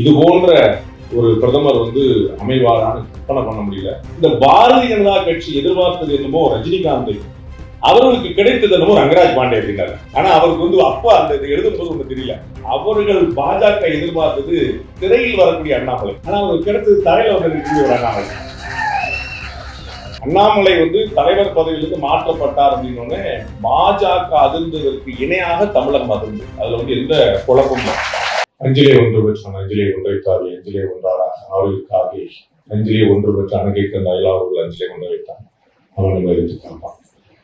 இது போன்ற ஒரு பிரதமர் அமைவாரான்னு கற்பனை பண்ண முடியல. இந்த பாரதிய ஜனதா கட்சி எதிர்பார்த்தது என்னமோ ரஜினிகாந்தை, அவர்களுக்கு கிடைத்தது என்னமோ ரங்கராஜ் பாண்டே அப்படின்னாரு. ஆனா அவருக்கு அப்பா அந்த எழுதும்போது ஒண்ணு தெரியல. அவர்கள் பாஜக எதிர்பார்த்தது திரையில் வரக்கூடிய அண்ணாமலை, ஆனா அவருக்கு கிடைத்தது தரையில வந்து ஒரு அண்ணாமலை. அண்ணாமலை தலைவர் பதவியிலிருந்து மாற்றப்பட்டார் அப்படின்னு பாஜக அதிர்ந்ததற்கு இணையாக தமிழகம் அதிர்ந்து. அதுல எந்த குழப்பமும். அஞ்சிலே ஒன்று பெற்றான் அஞ்சிலே ஒன்றைத்தாவி அஞ்சிலே ஒன்றாராக ஆவிற்காகி அஞ்சிலே ஒன்று பெற்ற அணுகைக்கு அயலாளர்கள் அஞ்சிலே ஒன்றை வைத்தான் அவனை மறித்து காப்பான்.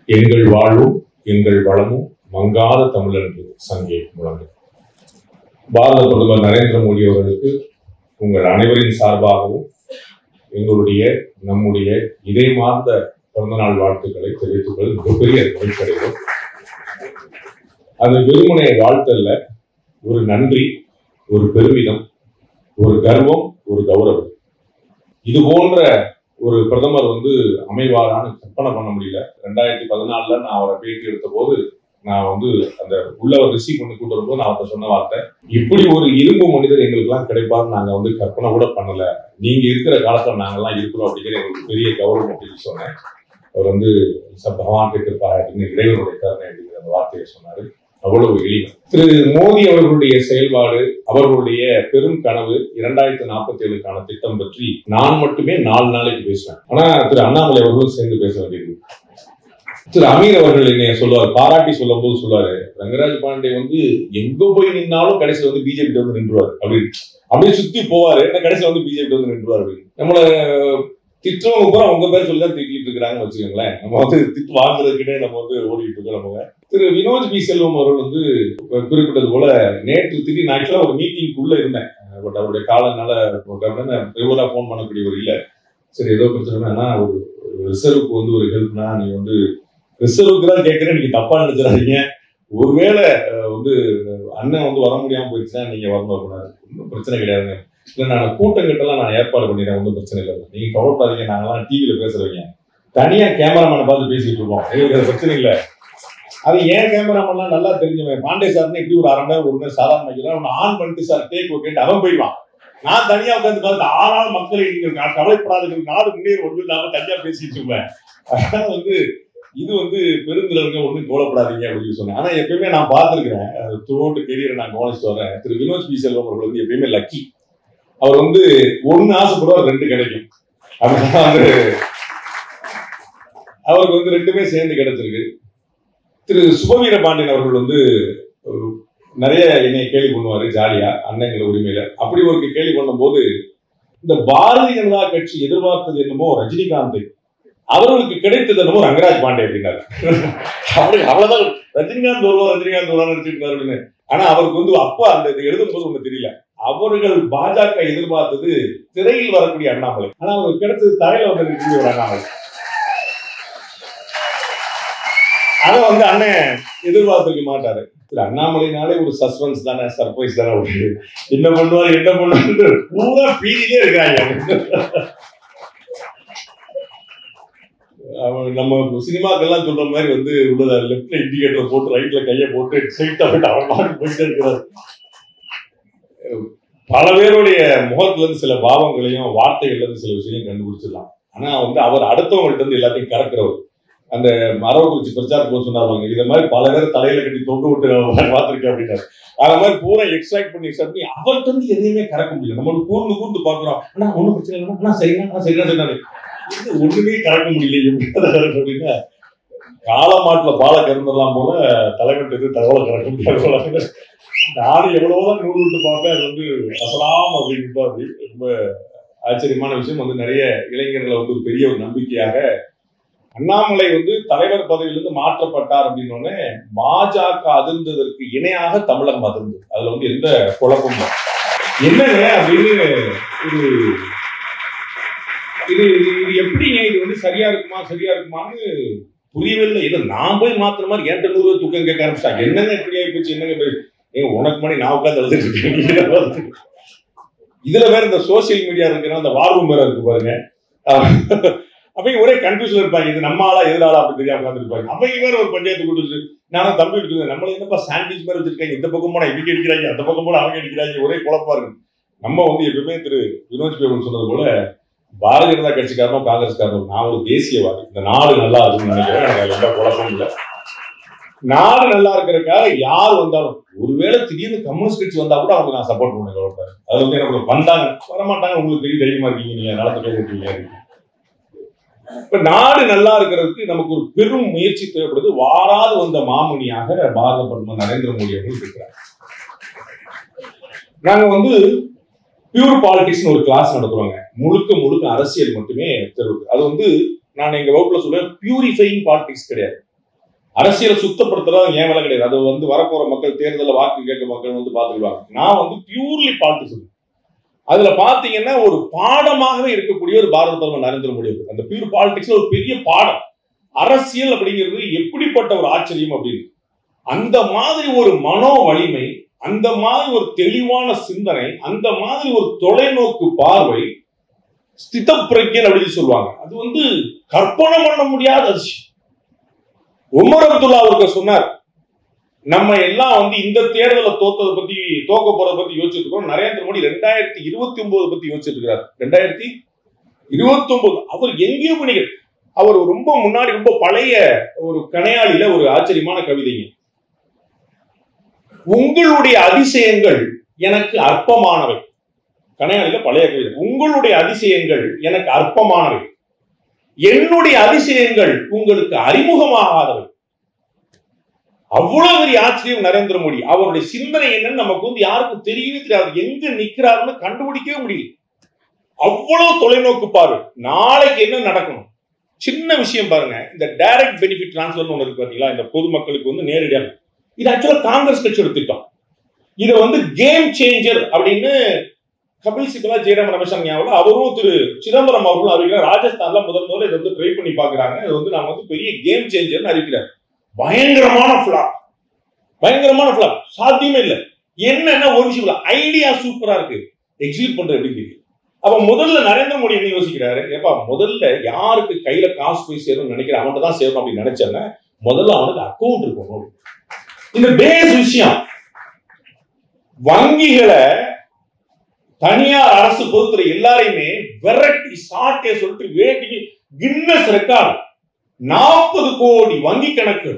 எங்கள் வாழ்வும் எங்கள் வளமும் மங்காத தமிழ் என்று சங்கே முழங்கு. பாரத பிரதமர் நரேந்திர மோடி அவர்களுக்கு உங்கள் அனைவரின் சார்பாகவும் எங்களுடைய நம்முடைய இதயமார்ந்த பிறந்தநாள் வாழ்த்துக்களை தெரிவித்துக் மிகப்பெரிய மகிழ்ச்சியடைவோம். அது வெறுமனை வாழ்த்தல்ல, ஒரு நன்றி, ஒரு பெருமிதம், ஒரு கர்வம், ஒரு கௌரவம். இது போன்ற ஒரு பிரதமர் அமைவாரான்னு கற்பனை பண்ண முடியல. 2014 நான் அவரை பேட்டி எடுத்த போது நான் அந்த உள்ளவர் ரிசீவ் பண்ணி கூட்டு வரும்போது நான் அவர்கிட்ட சொன்ன வார்த்தை, இப்படி ஒரு இரும்பு மனிதர் எங்களுக்கு எல்லாம் கிடைப்பாரு நாங்க கற்பனை கூட பண்ணல. நீங்க இருக்கிற காலத்துல நாங்கெல்லாம் இருக்கிறோம் அப்படிங்கிற எங்களுக்கு பெரிய கௌரவம் அப்படின்னு சொன்னேன். அவர் பகவான் கிருப்பா அப்படின்னு இறைவனுடைய கருணை அப்படிங்கிற அந்த வார்த்தையை சொன்னாரு. அவ்வளவு எளிமை. திரு மோடி அவர்களுடைய செயல்பாடு, அவர்களுடைய பெரும் கனவு 2047க்கான திட்டம் பற்றி நான் மட்டுமே 4 நாளைக்கு பேசுவேன். ஆனா திரு அண்ணாமலை அவர்களும் சேர்ந்து பேச வேண்டியது. திரு அமீர் அவர்கள் என்னைய சொல்லுவார், பாராட்டி சொல்லும் போது சொல்லுவாரு, ரங்கராஜ் பாண்டே எங்க போய் நின்னாலும் கடைசியில் பிஜேபி நின்றுவார் அப்படின்னு சுத்தி போவாரு. கடைசியில் பிஜேபி நின்றுவார் அப்படின்னு. நம்மள திட்டவங்க கூட உங்க பேர் சொல்லிதான் திட்டிட்டு இருக்கிறாங்கன்னு வச்சுக்கோங்களேன். நம்ம திட்டு வாங்குறதுக்கிட்டே நம்ம ஓடிட்டு இருக்கோம். நம்ம திரு வினோத் பி செல்வம் அவர்கள் குறிப்பிட்டது போல நேற்று திடீர்னு ஆக்சுவலா ஒரு மீட்டிங்குள்ள இருந்தேன். பட் அவருடைய காலனால ரெகுலரா போன் பண்ணக்கூடியவர் இல்ல. சரி ஏதோ பிரச்சனைனா ஒரு ரிசர்வுக்கு ஒரு ஹெல்ப்னா நீ ரிசர்வுக்கு தான் கேட்கிறேன், நீங்க தப்பா நினைச்சிடாதீங்க. ஒருவேளை அண்ணன் வர முடியாம போயிடுச்சுன்னா நீங்க வரணும் அப்படின்னாரு. ஒன்றும் பிரச்சனை கிடையாதுங்க. இல்ல நான் கூட்டம் கிட்டலாம் நான் ஏற்பாடு பண்ணிடுறேன், ஒன்றும் பிரச்சனை இல்லை, நீங்க கவலைப்படாதீங்க, நாங்கெல்லாம் டிவியில பேசுறவங்க, தனியா கேமராமேனை பார்த்து பேசிட்டு இருக்கோம், எங்களுக்கு அது பிரச்சனை இல்லை. அது ஏன் கேமராமேன்லாம் நல்லா தெரிஞ்சவன் பாண்டே சார்னு இப்படி ஒரு 1/2 மணி நேரம் சாதாரண வைக்கிறேன், அவன் பண்ணிட்டு சார் டேக் ஓகேட்டு அவன் போயிடுவான். நான் தனியா உட்காந்து பார்த்து 6 நாள் மக்களை நீங்க கவலைப்படாத நாடு முன்னேறி ஒன்று இல்லாம தனியா பேசிட்டு இருப்பேன். அதனால இது பெருந்திரங்க ஒன்றும் கவலைப்படாதீங்க அப்படின்னு சொன்னேன். ஆனா எப்பயுமே நான் பார்த்துருக்கிறேன், த்ரூஅவுட் கெரியரை நான் கவனிச்சுட்டு வரேன். திரு வினோத் பி செல்வம் அவர்கள் எப்பயுமே லக்கி. அவர் ஒண்ணு ஆசைப்படுவார், 2 கிடைக்கும். அவருக்கு 2மே சேர்ந்து கிடைச்சிருக்கு. திரு சுபவீர பாண்டியன் அவர்கள் நிறைய என்னை கேள்வி பண்ணுவாரு ஜாலியா, அண்ணங்கிற உரிமையில. அப்படி ஒரு கேள்வி பண்ணும் போது, இந்த பாரதிய ஜனதா கட்சி எதிர்பார்த்தது என்னமோ ரஜினிகாந்தை, அவர்களுக்கு கிடைத்தது என்னமோ ரங்கராஜ் பாண்டே அப்படின்னாரு. அவ்வளவுதான், ரஜினிகாந்த் வருவார் நினைச்சிருக்காரு. ஆனா அவருக்கு அப்பா அந்த எழுதும் போது ஒண்ணு தெரியல. அவர்கள் பாஜக எதிர்பார்த்தது திரையில் வரக்கூடிய அண்ணாமலை, ஆனா அவருக்கு கிடைச்சது தரையில வந்து ஒரு அண்ணாமலை. அத அண்ணன் எதிர்பார்த்திருக்க மாட்டாரு. அண்ணாமலைனாலே ஒரு சஸ்பென்ஸ் தானே, சர்ப்ரைஸ் தானே, என்ன பண்ணுவாரு பூரா பீதியிலே இருக்கிறாங்க. நம்ம சினிமாக்கெல்லாம் சொல்ற மாதிரி உள்ளத லெப்ட்ல இண்டிகேட்டர் போட்டு ரைட்ல கையை போட்டு ஸ்ட்ரைட்டா போயிட்டு அவன் பாட்டு போயிட்டே இருக்கிறாரு. பல பேருடைய முகத்துல இருந்து சில பாவங்களையும் வார்த்தைகள்ல இருந்து சில விஷயங்களையும் கண்டுபிடிச்சிடலாம். ஆனா அவர் அடுத்தவங்கள்ட்ட எல்லாத்தையும் கறக்குறவர். அந்த மரவக்குறிச்சி பிரச்சாரத்துக்கு போது சொன்னாங்க, இதை மாதிரி பல பேர் தலையில கட்டி தொங்க விட்டு பார்த்திருக்கேன் அப்படின்னாரு. அது மாதிரி பூரா எக்ஸ்ட்ராக்ட் பண்ணி அவர்கிட்ட எதையுமே கறக்க முடியல. நம்ம கூர்ந்து பாக்குறோம், ஆனா ஒண்ணும் பிரச்சனை இல்லை, ஆனா சரினா சொன்னாரு, ஒண்ணுமே கறக்க முடியல அப்படின்னா, காலமாட்டுல பாலை கறந்துடலாம் போல தலைவன் தகவலை கறக்க முடியாது. நானும் எவ்வளவுதான் நூறு விட்டு பார்ப்பேன், அது அசலாம் அப்படின்னு. அப்படி ரொம்ப ஆச்சரியமான விஷயம். நிறைய இளைஞர்களை ஒரு பெரிய ஒரு நம்பிக்கையாக அண்ணாமலை தலைவர் பதவியிலிருந்து மாற்றப்பட்டார் அப்படின்னு பாஜக அதிர்ந்ததற்கு இணையாக தமிழகம் அதிர்ந்து. அதுல எந்த குழப்பமும் என்னங்க அப்படின்னு இது எப்படிங்க இது சரியா இருக்குமான்னு புரியவில்லை. இதை நான் போய் மாத்திர மாதிரி என்கிட்ட 100 ரூபாய் தூக்கம் கேட்க ஆரம்பிச்சாங்க. என்னங்க இப்படி ஆகி போச்சு, என்னங்க உனக்கு மணி நான் உட்காந்து எழுதிட்டு இருக்கேன். இதுல வேற இந்த சோசியல் மீடியா இருக்கிற அந்த வாழ்வும் வேற இருக்கு பாருங்க. அவங்க ஒரே கன்ஃபியூஷன் இருப்பாங்க, இது நம்ம ஆளா எதிராளா அப்படி தெரியாம உட்காந்துருப்பாங்க. அவங்க வேற ஒரு பஞ்சாயத்து கூட்டு நானும் தம்பி இருக்குது, நம்மள என்னப்பா சாண்ட்விச் மாதிரி வச்சிருக்காங்க, இந்த பக்கம் போனா இவங்க அடிக்கிறாங்க, அந்த பக்கம் போனா அவங்க அடிக்கிறாங்க, ஒரே குழப்பா இருக்கு. நம்ம வந்து எப்பவுமே திரு வினோத் பேவன் சொன்னது போல பாரதிய ஜனதா கட்சிக்காரனும் காங்கிரஸ்காரனும் நான் ஒரு தேசியவாதி, இந்த நாடு நல்லா இருக்குன்னு நினைக்கிறேன். எனக்கு எந்த குழப்பமும் இல்லை. நாடு நல்லா இருக்கிறதுக்காக யார் வந்தாலும், ஒருவேளை திடீர்னு கம்யூனிஸ்ட் கட்சி வந்தா கூட அவங்க நான் சப்போர்ட் பண்ணுவேன். அது வந்து எனக்கு வந்தாங்க வரமாட்டாங்க, உங்களுக்கு பெரிய தைரியமா இருக்கீங்க, நீங்க நடத்த இருக்கீங்க. இப்ப நாடு நல்லா இருக்கிறதுக்கு நமக்கு ஒரு பெரும் முயற்சி தேவைப்படுது. வாராது வந்த மாமுனியாக பாரத பிரதமர் நரேந்திர மோடி அவர்கள் இருக்கிறார். நாங்க வந்து பியூர் பாலிடிக்ஸ் ஒரு கிளாஸ் நடத்துவாங்க. முழுக்க அரசியல் மட்டுமே தெரியுது. அது வந்து நான் எங்க வகுப்புல சொல்லுவேன், பியூரிஃபைங் பாலிடிக்ஸ் கிடையாது. அரசியலை சுத்தப்படுத்துறது ஏன் வேலை கிடையாது. அது வந்து வரப்போற மக்கள், தேர்தலில் வாக்கு கேட்க மக்கள் வந்து பாத்துக்குவாங்க. நான் வந்து பியூர்லி பாலிடிக்ஸ். அதுல பாத்தீங்கன்னா ஒரு பாடமாகவே இருக்கக்கூடிய ஒரு பாரத பிரதமர் நரேந்திர மோடி. அந்த பியூர் பாலிடிக்ஸ்ல ஒரு பெரிய பாடம். அரசியல் அப்படிங்கிறது எப்படிப்பட்ட ஒரு ஆச்சரியம் அப்படின்னு, அந்த மாதிரி ஒரு மனோ வலிமை, அந்த மாதிரி ஒரு தெளிவான சிந்தனை, அந்த மாதிரி ஒரு தொலைநோக்கு பார்வை, ஸ்தித பிரக்ஞன் அப்படின்னு சொல்லுவாங்க. அது வந்து கற்பனை பண்ண முடியாத அதிசயம். உமர் அப்துல்லா அவர்கள் சொன்னார், நம்ம எல்லாம் வந்து இந்த தேர்தலை தோக்க போறதை பத்தி யோசிச்சுட்டு இருக்கோம். நரேந்திர மோடி 2029 பத்தி யோசிச்சுட்டு இருக்கிறார். 2029 அவர் எங்கேயும் பண்ணிக்கிறார். அவர் ரொம்ப முன்னாடி, ரொம்ப பழைய ஒரு கணையாளியில ஒரு ஆச்சரியமான கவிதைங்க. உங்களுடைய அதிசயங்கள் எனக்கு அற்பமானவை. கணையாளியில பழைய கவிதை. உங்களுடைய அதிசயங்கள் எனக்கு அற்பமானவை, என்னுடைய அதிசயங்கள் உங்களுக்கு அறிமுகமாகாதவை. அவ்வளவு பெரிய ஆச்சரியம் நரேந்திர மோடி. அவருடைய சிந்தனை என்னன்னு நமக்கு வந்து யாருக்கும் தெரியவே தெரியாது. எங்க நிக்கிறாருன்னு கண்டுபிடிக்கவே முடியல. அவ்வளவு தொலைநோக்கு பார்வை. நாளைக்கு என்ன நடக்கணும், சின்ன விஷயம் பாருங்க. இந்த டைரக்ட் பெனிஃபிட் டிரான்ஸ்ஃபர் ஒன்று இருக்கு பாத்தீங்களா, இந்த பொதுமக்களுக்கு வந்து நேரடியாக. இது ஆக்சுவலா காங்கிரஸ் கட்சியோட திட்டம். இதை வந்து கேம் சேஞ்சர் அப்படின்னு கபில் சிபலா, ஜெயராம் ரமேஷன் ஞாபகம், அவரும் திரு சிதம்பரம் அவர்களும் அறிவிக்கிறார். ராஜஸ்தான்ல முதல்ல இதை வந்து ட்ரை பண்ணி பாக்குறாங்க. இது வந்து நாம வந்து பெரிய கேம் சேஞ்சர்னு அறிவிக்கிறார். பயங்கரமான பிளாப், சாத்தியமே இல்லை. என்னன்னா ஒரு விஷயம், ஐடியா சூப்பரா இருக்கு, எக்ஸிக்யூட் பண்றது எப்படி தெரியும். அப்ப முதல்ல நரேந்திர மோடி என்ன யோசிக்கிறாரு, ஏப்பா முதல்ல யாருக்கு கையில காசு போய் சேரும்னு நினைக்கிறேன் அவன்கிட்ட தான் சேரும் அப்படின்னு நினைச்சேன்னா, முதல்ல அவனுக்கு அக்கௌண்ட் இருக்கணும். இந்த பேஸ் விஷயம். வங்கிகளை, தனியார் அரசு பொதுத்துறை எல்லாரையுமே விரட்டி சாட்டே சொல்லிட்டு வேட்டிக்கு கின்னஸ் ரெக்கார்டு 40 கோடி வங்கி கணக்கு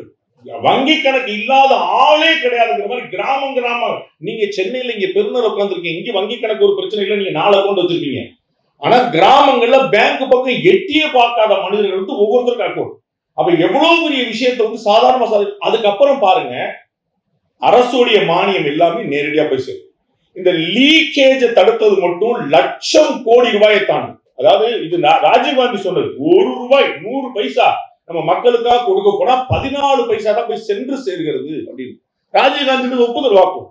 இல்லாத ஆளே கிடையாதுங்கிற மாதிரி கிராமம். நீங்க சென்னையில இங்க பெருநர் உட்காந்துருக்கீங்க, இங்க வங்கி கணக்கு ஒரு பிரச்சனை இல்லை, நீங்க 4 அக்கௌண்ட் வச்சிருக்கீங்க. ஆனா கிராமங்கள்ல பேங்க் பக்கம் எட்டியே பார்க்காத மனிதர்கள் வந்து ஒவ்வொருத்தருக்கும் அக்கௌண்ட். அப்ப எவ்வளவு பெரிய விஷயத்தை வந்து சாதாரண. அதுக்கப்புறம் பாருங்க, அரசுடைய மானியம் எல்லாமே நேரடியா போய் சேரும். இந்த லீக்கேஜ தடுத்தது மட்டும் லட்சம் கோடி ரூபாயை தாண்டும். அதாவது இது ராஜீவ்காந்தி சொன்னது, 1 ரூபாய் 100 பைசா நம்ம மக்களுக்காக கொடுக்க போனா 14 பைசா தான் போய் சென்று சேர்கிறது அப்படின்னு ராஜீவ்காந்தி ஒப்புதல் வாக்கும்.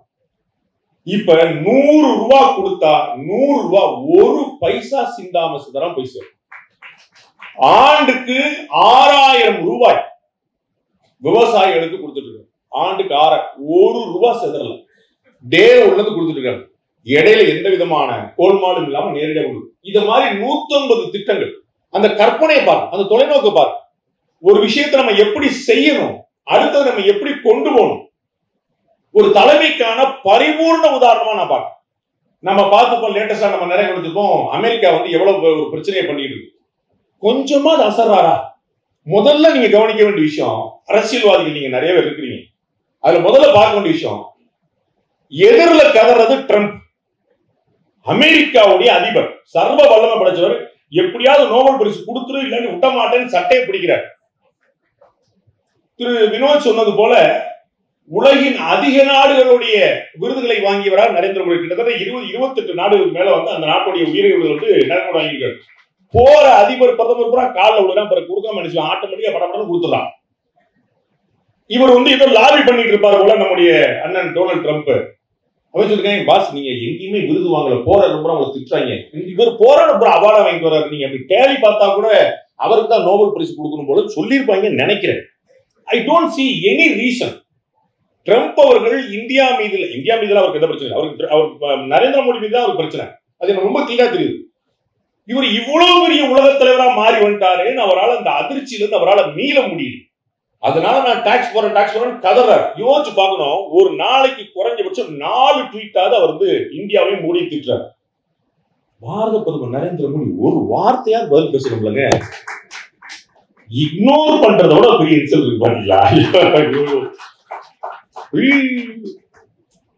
இப்ப 100 ரூபாய் கொடுத்தா 100 ரூபாய் 1 பைசா சிந்தாம சிதறாம போய் சேரும். ஆண்டுக்கு 6000 ரூபாய் விவசாயிகளுக்கு கொடுத்துட்டு இருக்காங்க. ஆண்டுக்கு 1 ரூபாய் செதறல, டே உள்ளது கொடுத்துட்டு இருக்காங்க. இடையில எந்த விதமான கோல்மாலும் இல்லாம நேரடியாக கொடுக்கும். இது மாதிரி 150 திட்டங்கள். அந்த கற்பனையை பாருங்க, அந்த தொலைநோக்கு பாருங்க. ஒரு விஷயத்தை நம்ம எப்படி செய்யணும், அடுத்தது நம்ம எப்படி கொண்டு போகணும், ஒரு தலைமைக்கான பரிபூர்ண உதாரணமா நான் பார்க்கிறேன். நம்ம பார்த்துப்போம், லேட்டஸ்டா நம்ம நிறைய கொடுத்துப்போம், அமெரிக்கா வந்து எவ்வளவு ஒரு பிரச்சனையை பண்ணிட்டு இருக்கு. கொஞ்சமா அது அசர்றாரா? முதல்ல நீங்க கவனிக்க வேண்டிய விஷயம், அரசியல்வாதிகள் நீங்க நிறைய பேர் இருக்கிறீங்க, அதுல முதல்ல பார்க்க வேண்டிய விஷயம், எதிரில கதறது ட்ரம்ப், அமெரிக்காவுடைய அதிபர், சர்வ வல்லமை படைச்சவர். எப்படியாவது நோபல் பரிசு கொடுத்துரு, இல்லைன்னு விட்ட மாட்டேன்னு சட்டையை பிடிக்கிறார். திரு வினோத் சொன்னது போல உலகின் அதிக நாடுகளுடைய விருதுகளை வாங்கியவரால் நரேந்திர மோடி. கிட்டத்தட்ட 20-28 நாடுகளுக்கு மேல வந்து அந்த நாட்டுடைய உயிரை வந்து நரேந்திர மோடி வாங்கியிருக்காரு. போற அதிபர் பிரதமர் பூரா காலில் விழுதான், பிறகு கொடுக்காம நினைச்சு ஆட்டோமேட்டிக்கா படப்படம் கொடுத்துடலாம். இவர் வந்து ஏதோ லாபி பண்ணிட்டு இருப்பாரு போல நம்முடைய அண்ணன் டொனால்ட் ட்ரம்ப். அவன் சொல்லிருக்காங்க, பாஸ் நீங்க எங்கேயுமே விருது வாங்கல, போற ரொம்ப அவங்க திட்டுறாங்க, இவர் போற ரொம்ப அவார்டா வாங்கி வர்றாரு, நீங்க அப்படி கேள்வி பார்த்தா கூட அவருக்கு தான் நோபல் பரிசு கொடுக்கணும் போல சொல்லியிருப்பாங்கன்னு நினைக்கிறேன். I don't see any reason. Trump அவர்கள் இந்தியா மீது அவருக்கு எந்த பிரச்சனை, அவர் நரேந்திர மோடி மீது தான் அவருக்கு பிரச்சனை. அது எனக்கு ரொம்ப கிளியரா தெரியுது. இவர் இவ்வளவு பெரிய உலக தலைவரா மாறி வந்துட்டாருன்னு அவரால் அந்த அதிர்ச்சியிலிருந்து அவரால் மீள முடியல. அதனால நான் டாக்ஸ் போறேன் கதறாரு. யோசிச்சு பார்க்கணும், ஒரு நாளைக்கு குறைஞ்சபட்சம் 4 ட்வீட்டாவது அவர் வந்து இந்தியாவையும் மோடி திட்டுறாரு. பாரத பிரதமர் நரேந்திர மோடி ஒரு வார்த்தையாவது பதில் பேசணும்லங்க. இக்னோர் பண்றதோட பெரிய இன்சல்ட் இருக்கு பாத்தீங்களா?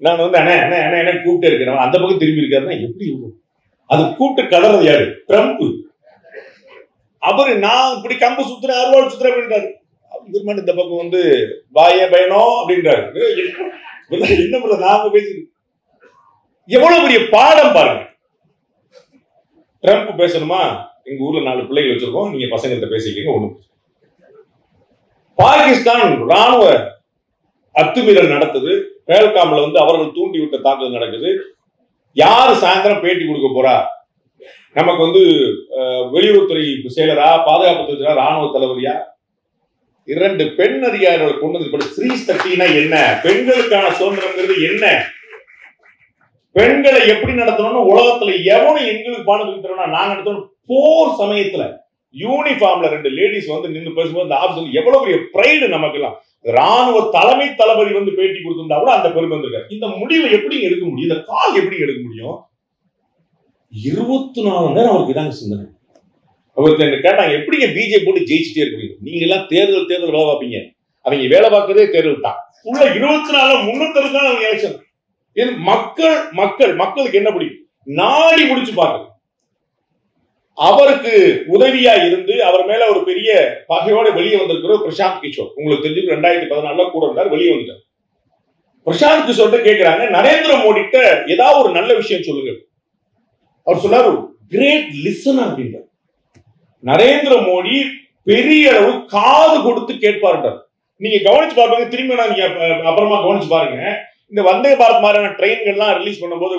நான் வந்து அண்ணா கூப்பிட்டு இருக்கிறேன், அந்த பக்கம் திரும்பி இருக்காருன்னா எப்படி இருக்கும்? அது கூப்பிட்டு கதறது யாரு? ட்ரம்ப். அவரு நான் இப்படி கம்பு சுத்துறேன், அறுவாள் சுத்துறேன் அப்படின்றாரு. இந்த பக்கம் வந்து வாய பயணம் அப்படின்றாரு. என்ன பண்ற? நாம பேசி எவ்வளவு பெரிய பாடம் பாருங்க. ட்ரம்ப் பேசணுமா? எங்க ஊர்ல 4 பிள்ளைகள் வச்சிருக்கோம், நீங்க பசங்கள்கிட்ட பேசிக்கீங்க. ஒண்ணு. பாகிஸ்தான் ராணுவ அத்துமீறல் நடத்துது, பேல்காம்ல வந்து அவர்கள் தூண்டி விட்ட தாக்குதல் நடக்குது. யாரு சாயந்தரம் பேட்டி கொடுக்க போறா? நமக்கு வந்து வெளியுறவுத்துறை செயலரா, பாதுகாப்புத்துறை ராணுவ தலைவரியா? 2 பெண் அதிகாரிகளை கொண்டு ஸ்ரீ சக்தினா என்ன, பெண்களுக்கான சுதந்திரங்கிறது என்ன, பெண்களை எப்படி நடத்தணும்னு உலகத்துல எவனும் எங்களுக்கு பாடம் கொடுத்துறோம்னா நாங்க நடத்தணும். போர் சமயத்துல யூனிஃபார்ம்ல 2 லேடிஸ் வந்து நின்று பேசும்போது அந்த ஆபீஸ் எவ்வளவு பெரிய பிரைடு நமக்கு எல்லாம். ராணுவ தலைமை தளபதி வந்து பேட்டி கொடுத்திருந்தா கூட அந்த பெருமை வந்திருக்காரு. இந்த முடிவை எப்படி எடுக்க முடியும்? இந்த கால் எப்படி எடுக்க முடியும்? 24 நேரம் அவருக்கு இதாங்க சிந்தனை. அவருக்கு கேட்டாங்க, எப்படிங்க பிஜேபி போட்டு ஜெயிச்சுட்டே இருக்கீங்க? நீங்க எல்லாம் தேர்தல் வேலை பார்ப்பீங்க, அவங்க வேலை பார்க்கறதே தேர்தல் தான். உள்ள 24 360 நாள் அவங்க எலெக்ஷன். மக்களுக்கு என்ன பிடிக்கும்? நாடி முடிச்சு பார்க்க. அவருக்கு உதவியா இருந்து அவர் மேல ஒரு பெரிய பகையோட வெளியே வந்திருக்கிற பிரசாந்த் கிஷோர், உங்களுக்கு தெரிஞ்சு 2014 கூட இருந்தார், வெளியே வந்துட்டார். பிரசாந்த் கிஷோர் கேட்கிறாங்க, நரேந்திர மோடி கிட்ட ஏதாவது ஒரு நல்ல விஷயம் சொல்லுங்க. அவர் சொன்னார், கிரேட் லிசனர் அப்படின்றார். நரேந்திர மோடி பெரிய அளவு காது கொடுத்து கேட்பார்ன்றார். நீங்க கவனிச்சு பாருங்க, திரும்பி நீங்க அப்புறமா கவனிச்சு பாருங்க. இந்த வந்தே பாரத் மாதிரியான ட்ரெயின்கள்லாம் ரிலீஸ் பண்ணும்போது,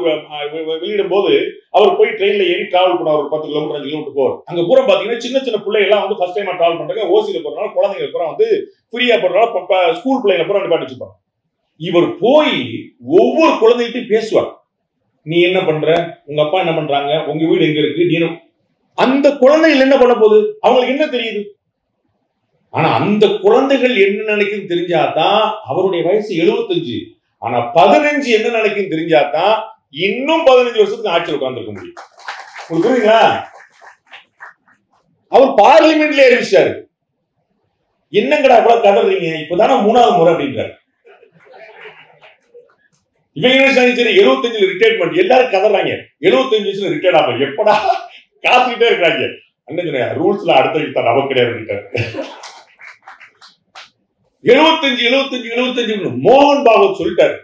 வெளியிடும் போது அவர் போய் ட்ரெயின்ல ஏறி டிராவல் பண்ண ஒரு 10 கிலோமீட்டர் 5 கிலோமீட்டர் போவார். அங்க பூரா பாத்தீங்கன்னா சின்ன பிள்ளைகள் வந்து ஃபர்ஸ்ட் டைம் டிராவல் பண்றாங்க. ஓசியில போறதுனால குழந்தைங்க பூரா வந்து ஃப்ரீயா போறதுனால ஸ்கூல் பிள்ளைங்க பூரா நிப்பாட்டி வச்சுப்பாங்க. இவர் போய் ஒவ்வொரு குழந்தைகிட்டையும் பேசுவார். நீ என்ன பண்ற, உங்க அப்பா என்ன பண்றாங்க, உங்க வீடு எங்க இருக்கு, நீ அந்த குழந்தைகள் என்ன பண்ண போகுது, அவங்களுக்கு என்ன தெரியுது? ஆனா அந்த குழந்தைகள் என்ன நினைக்குன்னு தெரிஞ்சாதான், அவருடைய வயசு 75, ஆனா 15 என்ன நினைக்குன்னு தெரிஞ்சாதான் இன்னும் 15 வருஷத்துக்கு ஆட்சியில் உட்கார்ந்துருக்க முடியும். உங்களுக்கு புரியுங்களா? அவர் பார்லிமெண்ட்ல அறிவிச்சாரு, என்னங்கடா அவ்வளவு கதறீங்க, இப்பதானே 3வது முறை அப்படின்றாரு. இவங்க சரி 75 ரிட்டையர்மெண்ட், எல்லாரும் கதறாங்க. 75 வயசுல ரிட்டையர்ட் ஆகும், எப்படா காத்துக்கிட்டே இருக்காங்க. அண்ணன் ரூல்ஸ்ல அடுத்த நமக்கு கிடையாது. 75 மோகன் பாகவத் சொல்லிட்டாரு.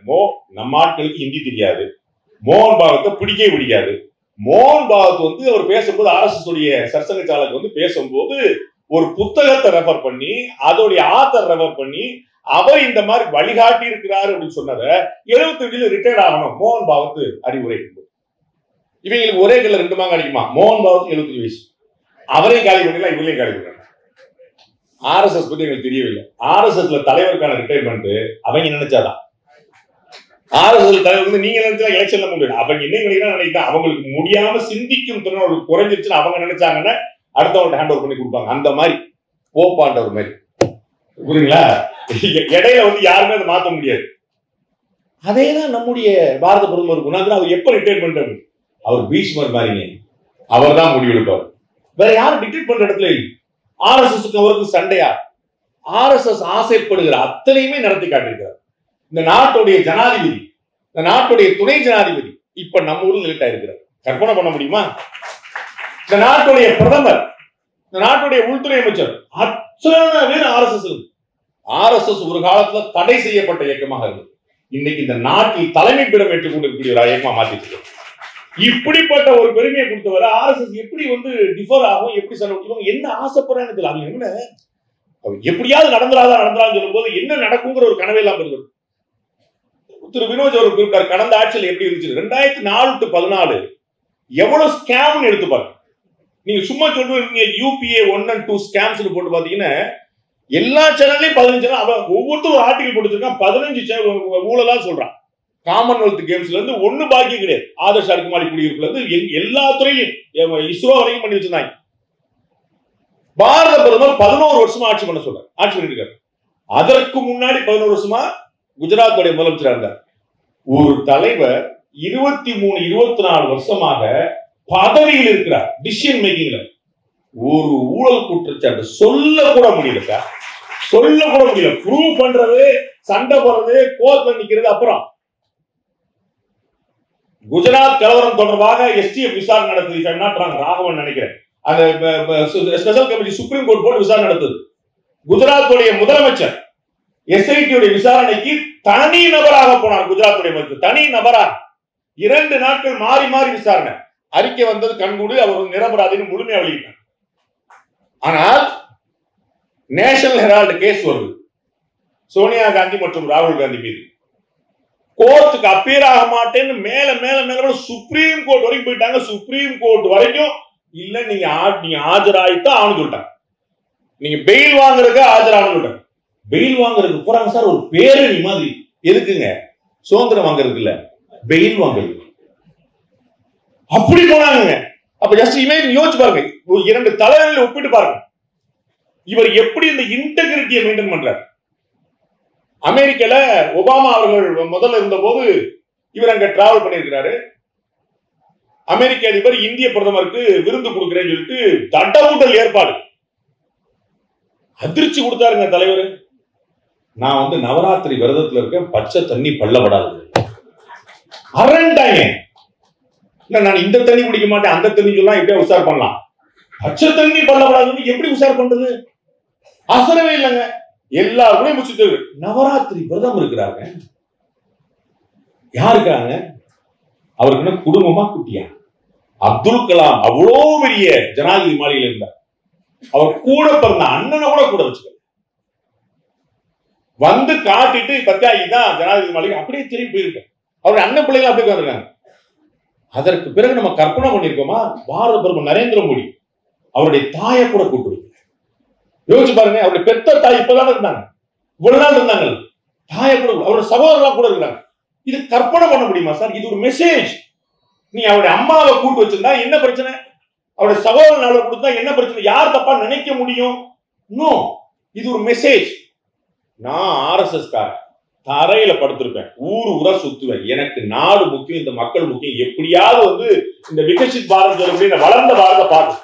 நம்ம ஆட்களுக்கு ஹிந்தி தெரியாது, மோகன் பாகவத்தை பிடிக்கவே பிடிக்காது. மோகன் பாகவத் வந்து அவர் பேசும்போது RSS உடைய சர்சங்க சாலக்கு வந்து பேசும்போது ஒரு புத்தகத்தை ரெஃபர் பண்ணி, அதோடைய ஆத்தர் ரெஃபர் பண்ணி, அவர் இந்த மாதிரி வழிகாட்டி இருக்கிறாரு அப்படின்னு சொன்னதை 75 ரிட்டையர்ட் ஆகணும் மோகன் பாகவத் அறிவுரை. இவங்களுக்கு ஒரே கல்ல 2 மாங்க அடிக்குமா? மோகன் பாகவத் 75 வயசு, அவரையும் காலி பண்ணிடலாம், இவங்களையும் காலி பண்ணலாம். RSS பத்தி எங்களுக்கு தெரியவில்லை. RSSல தலைவருக்கான ரிட்டையர்மெண்ட் அவங்க நினைச்சாதான். RSS தலைவர் வந்து நீங்க நினைச்சா எலெக்ஷன்ல முடியும். அவங்க என்ன நினைக்கிறா, அவங்களுக்கு முடியாம சிந்திக்கும் திறன் குறைஞ்சிருச்சுன்னு அவங்க நினைச்சாங்கன்னா அடுத்தவங்க ஹேண்ட் ஓவர் பண்ணி கொடுப்பாங்க. அந்த மாதிரி போப்பாண்ட ஒரு மாதிரி, புரியுங்களா? இடையில வந்து யாருமே அதை மாற்ற முடியாது. அதேதான் நம்முடைய பாரத பிரதமர் குணாந்திரன். அவர் எப்ப ரிட்டையர்மெண்ட்? அவர் பீஷ்மர் மாதிரிங்க, அவர் தான் முடிவெடுப்பார். வேற யாரும் டிக்டேட் பண்ற இடத்துல RSSக்கு அவருக்கு சண்டையா? RSS ஆசைப்படுகிற அத்தனையுமே நடத்தி காட்டியிருக்கிறார். இந்த நாட்டுடைய ஜனாதிபதி, இந்த நாட்டுடைய துணை ஜனாதிபதி இப்ப நம்ம ஊரில் எலெக்ட் ஆயிருக்கிறார். கற்பனை பண்ண முடியுமா? இந்த நாட்டுடைய பிரதமர், இந்த நாட்டுடைய உள்துறை அமைச்சர், அத்தனை பேர் RSS ஒரு காலத்துல தடை செய்யப்பட்ட இயக்கமாக இருந்தது. இன்னைக்கு இந்த நாட்டில் தலைமை பீடம் ஏற்றுக்கொண்டிருக்கக்கூடிய ஒரு இயக்கமா மாற்றிட்டு இப்படிப்பட்ட ஒரு பெருமையை கொடுத்தவரை RSS எப்படி வந்து டிஃபர் ஆகும், எப்படி சொல்ல என்ன ஆசைப்படுறான்னு தெரியல. அவங்க என்ன எப்படியாவது நடந்துரான்னு சொல்லும் போது என்ன நடக்குங்கிற ஒரு கனவே இல்லாம இருந்தது. திரு வினோஜ் அவர் குறிப்பிட்டார், கடந்த ஆட்சியில் எப்படி இருந்துச்சு 2004 to 2014 எவ்வளவு ஸ்கேம்னு எடுத்துப்பாரு. நீங்க சும்மா சொல்லுவீங்க UPA 1 and 2 ஸ்கேம்ஸ் போட்டு பாத்தீங்கன்னா எல்லா சேனல்லையும் 15 சேனல், ஒவ்வொருத்தரும் ஒரு ஆர்டிகல் போட்டுருக்கான், 15 ஊழலா சொல்றான். காமன்வெல்த் கேம்ஸ்ல இருந்து ஒண்ணு பாக்கி கிடையாது. ஆதர்ஷ் அடுக்குமாடி குடியிருப்புல இருந்து எல்லா துறையிலும் இஸ்ரோ வரைக்கும் பண்ணி வச்சிருந்தாங்க. பாரத பிரதமர் 11 வருஷமா ஆட்சி பண்ணிருக்காரு. அதற்கு முன்னாடி 11 வருஷமா குஜராத்துடைய முதலமைச்சராக இருந்தார். ஒரு தலைவர் 23-24 வருஷமாக பதவியில் இருக்கிறார், டிசிஷன் மேக்கிங்ல. ஒரு ஊழல் குற்றச்சாட்டு சொல்ல கூட முடியல, சொல்ல கூட முடியல. ப்ரூவ் பண்றது, சண்டை போடுறது, கோர்ட்ல நிக்கிறது. அப்புறம் குஜராத் கலவரம் தொடர்பாக எஸ்டிஎஃப் விசாரணை நடத்துது, ராகவன் நினைக்கிறேன். அந்த special committee supreme court board விசாரணை நடத்துது. குஜராத்துடைய முதலமைச்சர் எஸ்ஐடியுடைய விசாரணைக்கு தனி நபராக போனார். குஜராத்துடைய முதலமைச்சர் தனி நபராக 2 நாட்கள் மாறி மாறி விசாரணை. அறிக்கை வந்தது கண்கூடு, அவர் நிரபராதின்னு முழுமையா வெளியிட்டார். ஆனால் நேஷனல் ஹெரால்டு கேஸ் வருது சோனியா காந்தி மற்றும் ராகுல் காந்தி மீது. கோர்ட்டுக்கு அப்பியர் ஆக மாட்டேன்னு மேல மேல மேல சுப்ரீம் கோர்ட் வரைக்கும் போயிட்டாங்க. சுப்ரீம் கோர்ட் வரைக்கும் இல்ல, நீங்க ஆஜராயித்தான் ஆகணும்னு சொல்லிட்டாங்க. நீங்க பெயில் வாங்குறதுக்கு ஆஜராகணும்னு சொல்லிட்டாங்க. பெயில் வாங்குறதுக்கு போறாங்க சார், ஒரு பேரணி மாதிரி. எதுக்குங்க? சுதந்திரம் வாங்குறதுக்கு இல்ல, பெயில் வாங்குறது. அப்படி போனாங்க. அப்ப ஜஸ்ட் இமேஜ் யோசிச்சு பாருங்க, 2 தலைவர்களை ஒப்பிட்டு பாருங்க. இவர் எப்படி இந்த இன்டெகிரிட்டியை மெயின்டைன் பண்றார். அமெரிக்கால ஒபாமா அவர்கள் முதல்ல இருந்த போது இவர் அங்க டிராவல் பண்ணியிருக்கிறாரு. அமெரிக்க அதிபர் இந்திய பிரதமருக்கு விருந்து கொடுக்கிறேன்னு சொல்லிட்டு தட்டமுட்டல் ஏற்பாடு. அதிர்ச்சி கொடுத்தாருங்க தலைவர். நான் நவராத்திரி விரதத்துல இருக்கேன், பச்சை தண்ணி பள்ளப்படாது. அரண்டாங்க. இல்ல, நான் இந்த தண்ணி குடிக்க மாட்டேன், அந்த தண்ணி சொல்லலாம், எப்படியா உஷார் பண்ணலாம். பச்சை தண்ணி பள்ளப்படாதுன்னு எப்படி உஷார் பண்றது? அசரவே இல்லைங்க. எல்லாருமே முடிச்சுட்டு நவராத்திரி விரதம் இருக்கிறாங்க. யாருக்காங்க? அவருக்கு என்ன குடும்பமா குட்டியா? அப்துல் கலாம் அவ்வளோ பெரிய ஜனாதிபதி மாளிகையில் இருந்தார். அவர் கூட பிறந்த அண்ணனை கூட வச்சுக்க காட்டிட்டு பத்தியா இதுதான் ஜனாதிபதி மாளிகை, அப்படியே திரும்பி போயிருக்க. அவருடைய அண்ணன் பிள்ளைகள் அப்படியே உட்கார்ந்துருக்காங்க. அதற்கு பிறகு நம்ம கற்பனை பண்ணிருக்கோமா? பாரத பிரதமர் நரேந்திர மோடி அவருடைய தாயை கூட கூட்டு யோசிச்சு பாருங்க. அவருடைய பெத்த தாய் இப்பதான் இருந்தாங்க, இவ்வளவு நாள் இருந்தாங்க. தாயை கூட, அவருடைய சகோதரர்களா கூட இருக்கிறாங்க. இது கற்பனை பண்ண முடியுமா சார்? இது ஒரு மெசேஜ். நீ அவருடைய அம்மாவை கூட்டு வச்சிருந்தா என்ன பிரச்சனை? அவருடைய சகோதரன் கொடுத்தா என்ன பிரச்சனை? யார் தப்பா நினைக்க முடியும்? நோ, இது ஒரு மெசேஜ். நான் ஆர்எஸ்எஸ் காரன், தரையில படுத்திருப்பேன், ஊர் ஊரா சுத்துவேன். எனக்கு நாடு முக்கியம், இந்த மக்கள் முக்கியம். எப்படியாவது இந்த விகசித் பாரத் சொல்லக்கூடிய வளர்ந்த பாரத பாரத்.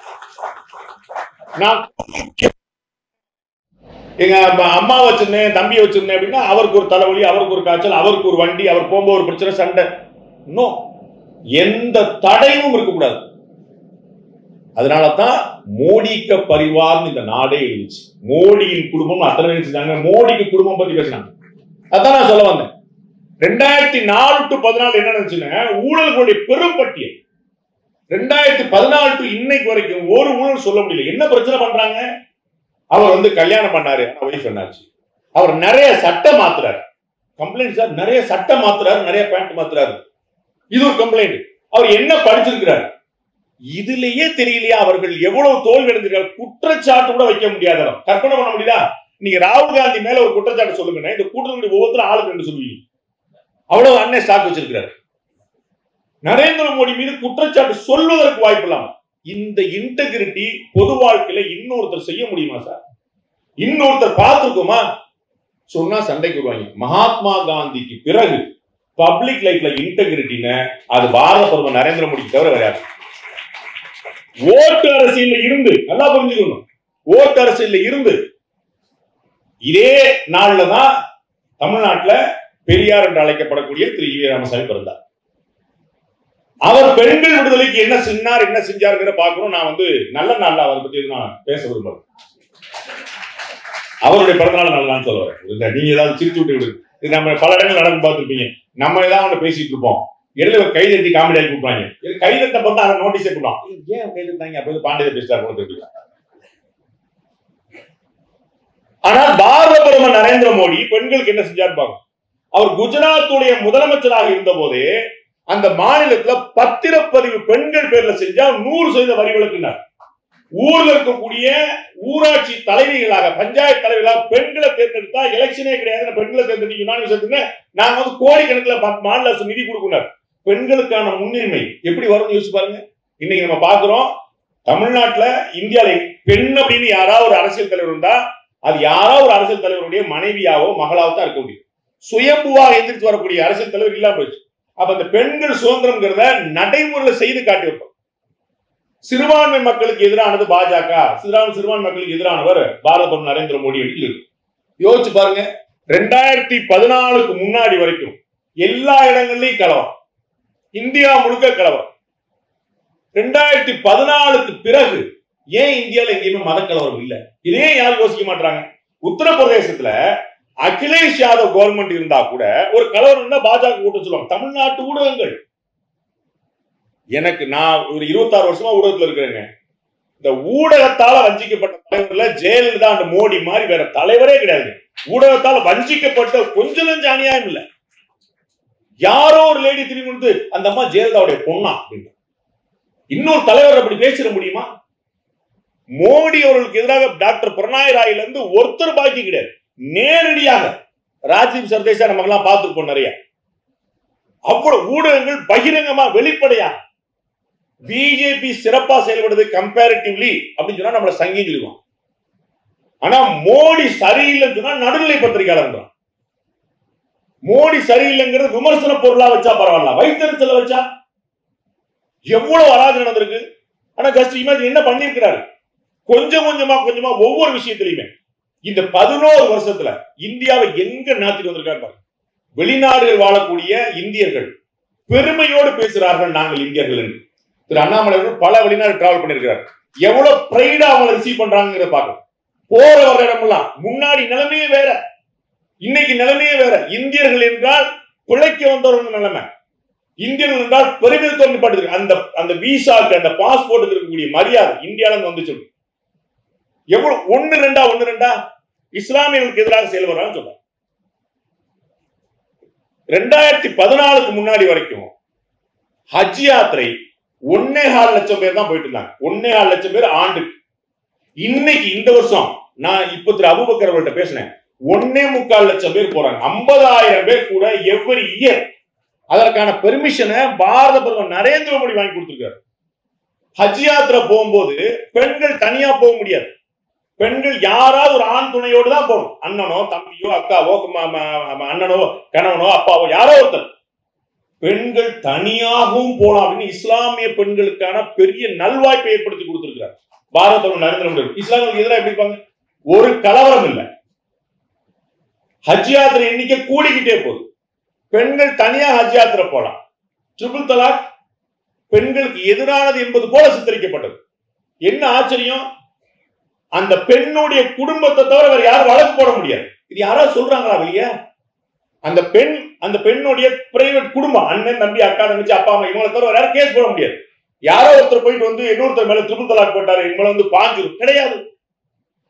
நான் எங்க அம்மா வச்சிருந்தேன், தம்பியை வச்சிருந்தேன் அப்படின்னா அவருக்கு ஒரு தலைவலி, அவருக்கு ஒரு காய்ச்சல், அவருக்கு ஒரு வண்டி, அவர் போகும்போது ஒரு பிரச்சனை, சண்டை. நோ, எந்த தடையும் இருக்கக்கூடாது. அதனாலதான் மோடிக்கு பரிவார்னு இந்த நாடே இருந்துச்சு. மோடியின் குடும்பம் அத்தனை செஞ்சாங்க. மோடிக்கு குடும்பம் பத்தி பேசினாங்க. அதான் நான் சொல்ல வந்தேன். 2004 to 2014 என்ன நினைச்சுன்னா, ஊழல்களுடைய பெரும் பட்டியல். 2014 to இன்னைக்கு வரைக்கும் ஒரு ஊழல் சொல்ல முடியல. என்ன பிரச்சனை பண்றாங்க? அவர் கல்யாணம் பண்ணாரு, ஒய்ஃப் என்னாச்சு? அவர் நிறைய சட்டம் மாத்துறாரு. கம்ப்ளைண்ட் சார், நிறைய சட்டம் மாத்துறாரு, நிறைய பேண்ட் மாத்துறாரு. இது ஒரு கம்ப்ளைண்ட். அவர் என்ன படிச்சிருக்கிறார்? இதுலயே தெரியலையா அவர்கள் எவ்வளவு தோல்வி அடைஞ்சிருக்காங்க? குற்றச்சாட்டு கூட வைக்க முடியாத கற்பனை பண்ண முடியுதா? நீங்க ராகுல் காந்தி மேல ஒரு குற்றச்சாட்டு சொல்லுங்க, இந்த கூட்டத்தில் ஒவ்வொருத்தரும் ஆளுக்கு 2 சொல்லுவீங்க. அவ்வளவு அண்ணன் ஸ்டாக் வச்சிருக்கிறார். நரேந்திர மோடி மீது குற்றச்சாட்டு சொல்வதற்கு வாய்ப்பு இல்லாம இந்த இன்டெகிரிட்டி பொது வாழ்க்கையில இன்னொருத்தர் செய்ய முடியுமா சார்? இன்னொருத்தர் பார்த்திருக்குமா? சொன்னா சண்டைக்கு வருவாங்க. மகாத்மா காந்திக்கு பிறகு பப்ளிக் லைஃப்ல இன்டெகிரிட்டின்னு அது பாரத பிரதமர் நரேந்திர மோடிக்கு தவிர வராது. ஓட்டு அரசியல் இருந்து, நல்லா புரிஞ்சுக்கணும், ஓட்டு அரசியல் இருந்து இதே நாள்ல தான் தமிழ்நாட்டில் பெரியார் என்று அழைக்கப்படக்கூடிய திரு ஈ. ராமசாமி பிறந்தார். அவர் பெண்கள் விடுதலைக்கு என்ன செஞ்சார், என்ன செஞ்சாருங்கிற பார்க்கணும். நான் நல்ல நாள்ல அவரை பத்தி நான் பேச விரும்புறேன். அவருடைய பிறந்தநாள் நல்ல நாள் சொல்ல வரேன். நீங்க ஏதாவது சிரிச்சு விட்டு விடுங்க. இது நம்ம பல இடங்கள் நடந்து பார்த்துருப்பீங்க. நம்ம ஏதாவது பேசிட்டு இருப்போம், இடையில கைதட்டி காமெடியா கூப்பிடுவாங்க. கைதட்ட பார்த்தா அதை நோட்டீஸே கொடுப்பான். ஏன் கைதட்டாங்க? அப்ப பாண்டிய பேசுறாரு போல தெரியல. ஆனால் பாரத பிரதமர் நரேந்திர மோடி பெண்களுக்கு என்ன செஞ்சாரு பாருங்க. அவர் குஜராத்துடைய முதலமைச்சராக இருந்த போதே அந்த மாநிலத்துல பத்திரப்பதிவு பெண்கள் பேர்ல செஞ்சா 100% வரி விலக்கினார். ஊர்ல இருக்கக்கூடிய ஊராட்சி தலைவிகளாக, பஞ்சாயத்து தலைவர்களாக பெண்களை தேர்ந்தெடுத்தா எலெக்ஷனே கிடையாது, பெண்களை தேர்ந்தெடுக்க நாங்க கோடிக்கணக்கில் மாநில அரசு நிதி கொடுக்கணும். பெண்களுக்கான முன்னுரிமை எப்படி வரும்னு யோசிச்சு பாருங்க. இன்னைக்கு நம்ம பாக்குறோம், தமிழ்நாட்டுல இந்தியாவில பெண் அப்படின்னு யாராவது ஒரு அரசியல் தலைவர் இருந்தா அது யாராவது ஒரு அரசியல் தலைவருடைய மனைவியாவோ மகளாவோ தான் இருக்க முடியும். சுயம்புவாக எந்திரிச்சு வரக்கூடிய அரசியல் தலைவர் இல்லாம போயிடுச்சு. அப்ப அந்த பெண்கள் சுதந்திரம்ங்கிறத நடைமுறையில செய்து காட்டி வைப்போம். சிறுபான்மை மக்களுக்கு எதிரானது பாஜக, சிறுபான்மை மக்களுக்கு எதிரானவர் பாரத பிரதமர் நரேந்திர மோடி இருக்கு. யோசிச்சு பாருங்க, 2014க்கு முன்னாடி வரைக்கும் எல்லா இடங்கள்லயும் கலவரம், இந்தியா முழுக்க கலவரம். 2014க்கு பிறகு ஏன் இந்தியாவில் எங்கேயுமே மத கலவரம் இல்லை? இதே யாரும் யோசிக்க மாட்டாங்க. உத்தரப்பிரதேசத்துல அகிலேஷ் யாதவ் கவர்மெண்ட் இருந்தா கூட ஒரு கலவரம் இருந்தா பாஜக கூட்டம் சொல்லுவாங்க. தமிழ்நாட்டு ஊடகங்கள், எனக்கு நான் ஒரு 26 வருஷமா ஊடகத்துல இருக்கிறேங்க. இந்த ஊடகத்தால வஞ்சிக்கப்பட்ட தலைவர்ல ஜெயலலிதா அந்த மோடி மாதிரி வேற தலைவரே கிடையாது. ஊடகத்தால் வஞ்சிக்கப்பட்ட கொஞ்சம் நஞ்சம் அநியாயம் இல்ல. யாரோ ஒரு லேடி திரும்பி வந்து அந்த அம்மா ஜெயலலிதாவுடைய பொண்ணா அப்படின்னு இன்னொரு தலைவர் அப்படி பேசிட முடியுமா? மோடி அவர்களுக்கு எதிராக டாக்டர் பிரணாய் ராயில இருந்து ஒருத்தர் பாக்கி கிடையாது. நேரடியாக ராஜீவ் சர்தேசா நம்ம எல்லாம் பார்த்துருப்போம் நிறைய. அவ்வளவு ஊடகங்கள் பகிரங்கமா வெளிப்படையா பிஜேபி சிறப்பா செயல்படுது கம்பேரிட்டிவ்லி அப்படின்னு சொன்னா நம்மள சங்கி சொல்லுவோம். ஆனா மோடி சரியில்லைன்னு சொன்னா நடுநிலை பத்திரிகையாளர். மோடி சரியில்லைங்கிறது விமர்சன பொருளா வச்சா பரவாயில்ல, வைத்தறிச்சல வச்சா எவ்வளவு அராஜகம் நடந்திருக்கு. ஆனா ஜஸ்ட் இமேஜின் என்ன பண்ணிருக்கிறாரு, கொஞ்சம் கொஞ்சமா ஒவ்வொரு விஷயத்திலையுமே இந்த 11 வருஷத்துல இந்தியாவை எங்க நாத்திட்டு வந்திருக்காரு. வெளிநாடுகள் வாழக்கூடிய இந்தியர்கள் பெருமையோடு பேசுறார்கள் நாங்கள் இந்தியர்கள் என்று. திரு அண்ணாமலை பல வெளிநாடு டிராவல் பண்ணிருக்கிறார். எவ்வளவு பிரைடா அவங்களை ரிசீவ் பண்றாங்கிறத பார்க்கணும். போற வர இடமெல்லாம் முன்னாடி நிலைமையே வேற, இன்னைக்கு நிலைமையே வேற. இந்தியர்கள் என்றால் பிழைக்க வந்தவர்கள் நிலைமை, இந்தியர்கள் என்றால் பெருமிதத்தோடு பாட்டு அந்த அந்த விசாக்கு அந்த பாஸ்போர்ட்டுக்கு இருக்கக்கூடிய மரியாதை இந்தியாவில வந்துச்சு. எவ்வளவு ஒன்னு ரெண்டா இஸ்லாமியர்களுக்கு எதிராக செயல்படுறான்னு சொல்றாங்க. 2014க்கு முன்னாடி வரைக்கும் ஹஜ் யாத்திரை 1.25 லட்சம் பேர் தான் போயிட்டு இருந்தாங்க. 1.25 லட்சம் பேர் ஆண்டுக்கு. இன்னைக்கு இந்த வருஷம் நான் இப்ப திரு அபூபக்கர் அவர்கள்ட்ட பேசினேன், 1.25 லட்சம் பேர் போறாங்க. 50,000 பேர் கூட எவ்ரி இயர். அதற்கான பெர்மிஷனை பாரத பிரதமர் நரேந்திர மோடி வாங்கி கொடுத்திருக்காரு. ஹஜ் யாத்திரை போகும்போது பெண்கள் தனியா போக முடியாது. பெண்கள் யாராவது ஒரு ஆண் துணையோடு தான் போகணும். அண்ணனோ தம்பியோ அக்காவோ அண்ணனோ கணவனோ அப்பாவோ யாரோ ஒருத்தர். பெண்கள் தனியாகவும் போலாம் அப்படின்னு இஸ்லாமிய பெண்களுக்கான பெரிய நல்வாய்ப்பை ஏற்படுத்தி கொடுத்திருக்கிறார் பாரத பிரதமர் நரேந்திர மோடி. இஸ்லாமியர்களுக்கு எதிராக எப்படி இருப்பாங்க? ஒரு கலவரம் இல்லை. ஹஜ் யாத்திரை எண்ணிக்கை கூடிக்கிட்டே போகுது. பெண்கள் தனியா ஹஜ் யாத்திரை போலாம். ட்ரிபிள் தலாக் பெண்களுக்கு எதிரானது என்பது போல சித்தரிக்கப்பட்டது. என்ன ஆச்சரியம், அந்த பெண்ணுடைய குடும்பத்தை தவிர வேற யாரும் வழக்கு போட முடியாது. இது யாராவது சொல்றாங்களா வெளியே? அந்த பெண்ணுடைய பிரைவேட் குடும்பம், அண்ணன் தம்பி அக்கா தங்கச்சி அப்பா அம்மா இவங்களை தவிர யாரும் கேஸ் போட முடியாது. யாரோ ஒருத்தர் போயிட்டு வந்து இன்னொருத்தர் மேல ட்ரிபிள் தலாக் போட்டாரு இவங்களை வந்து பாஞ்சிரும் கிடையாது.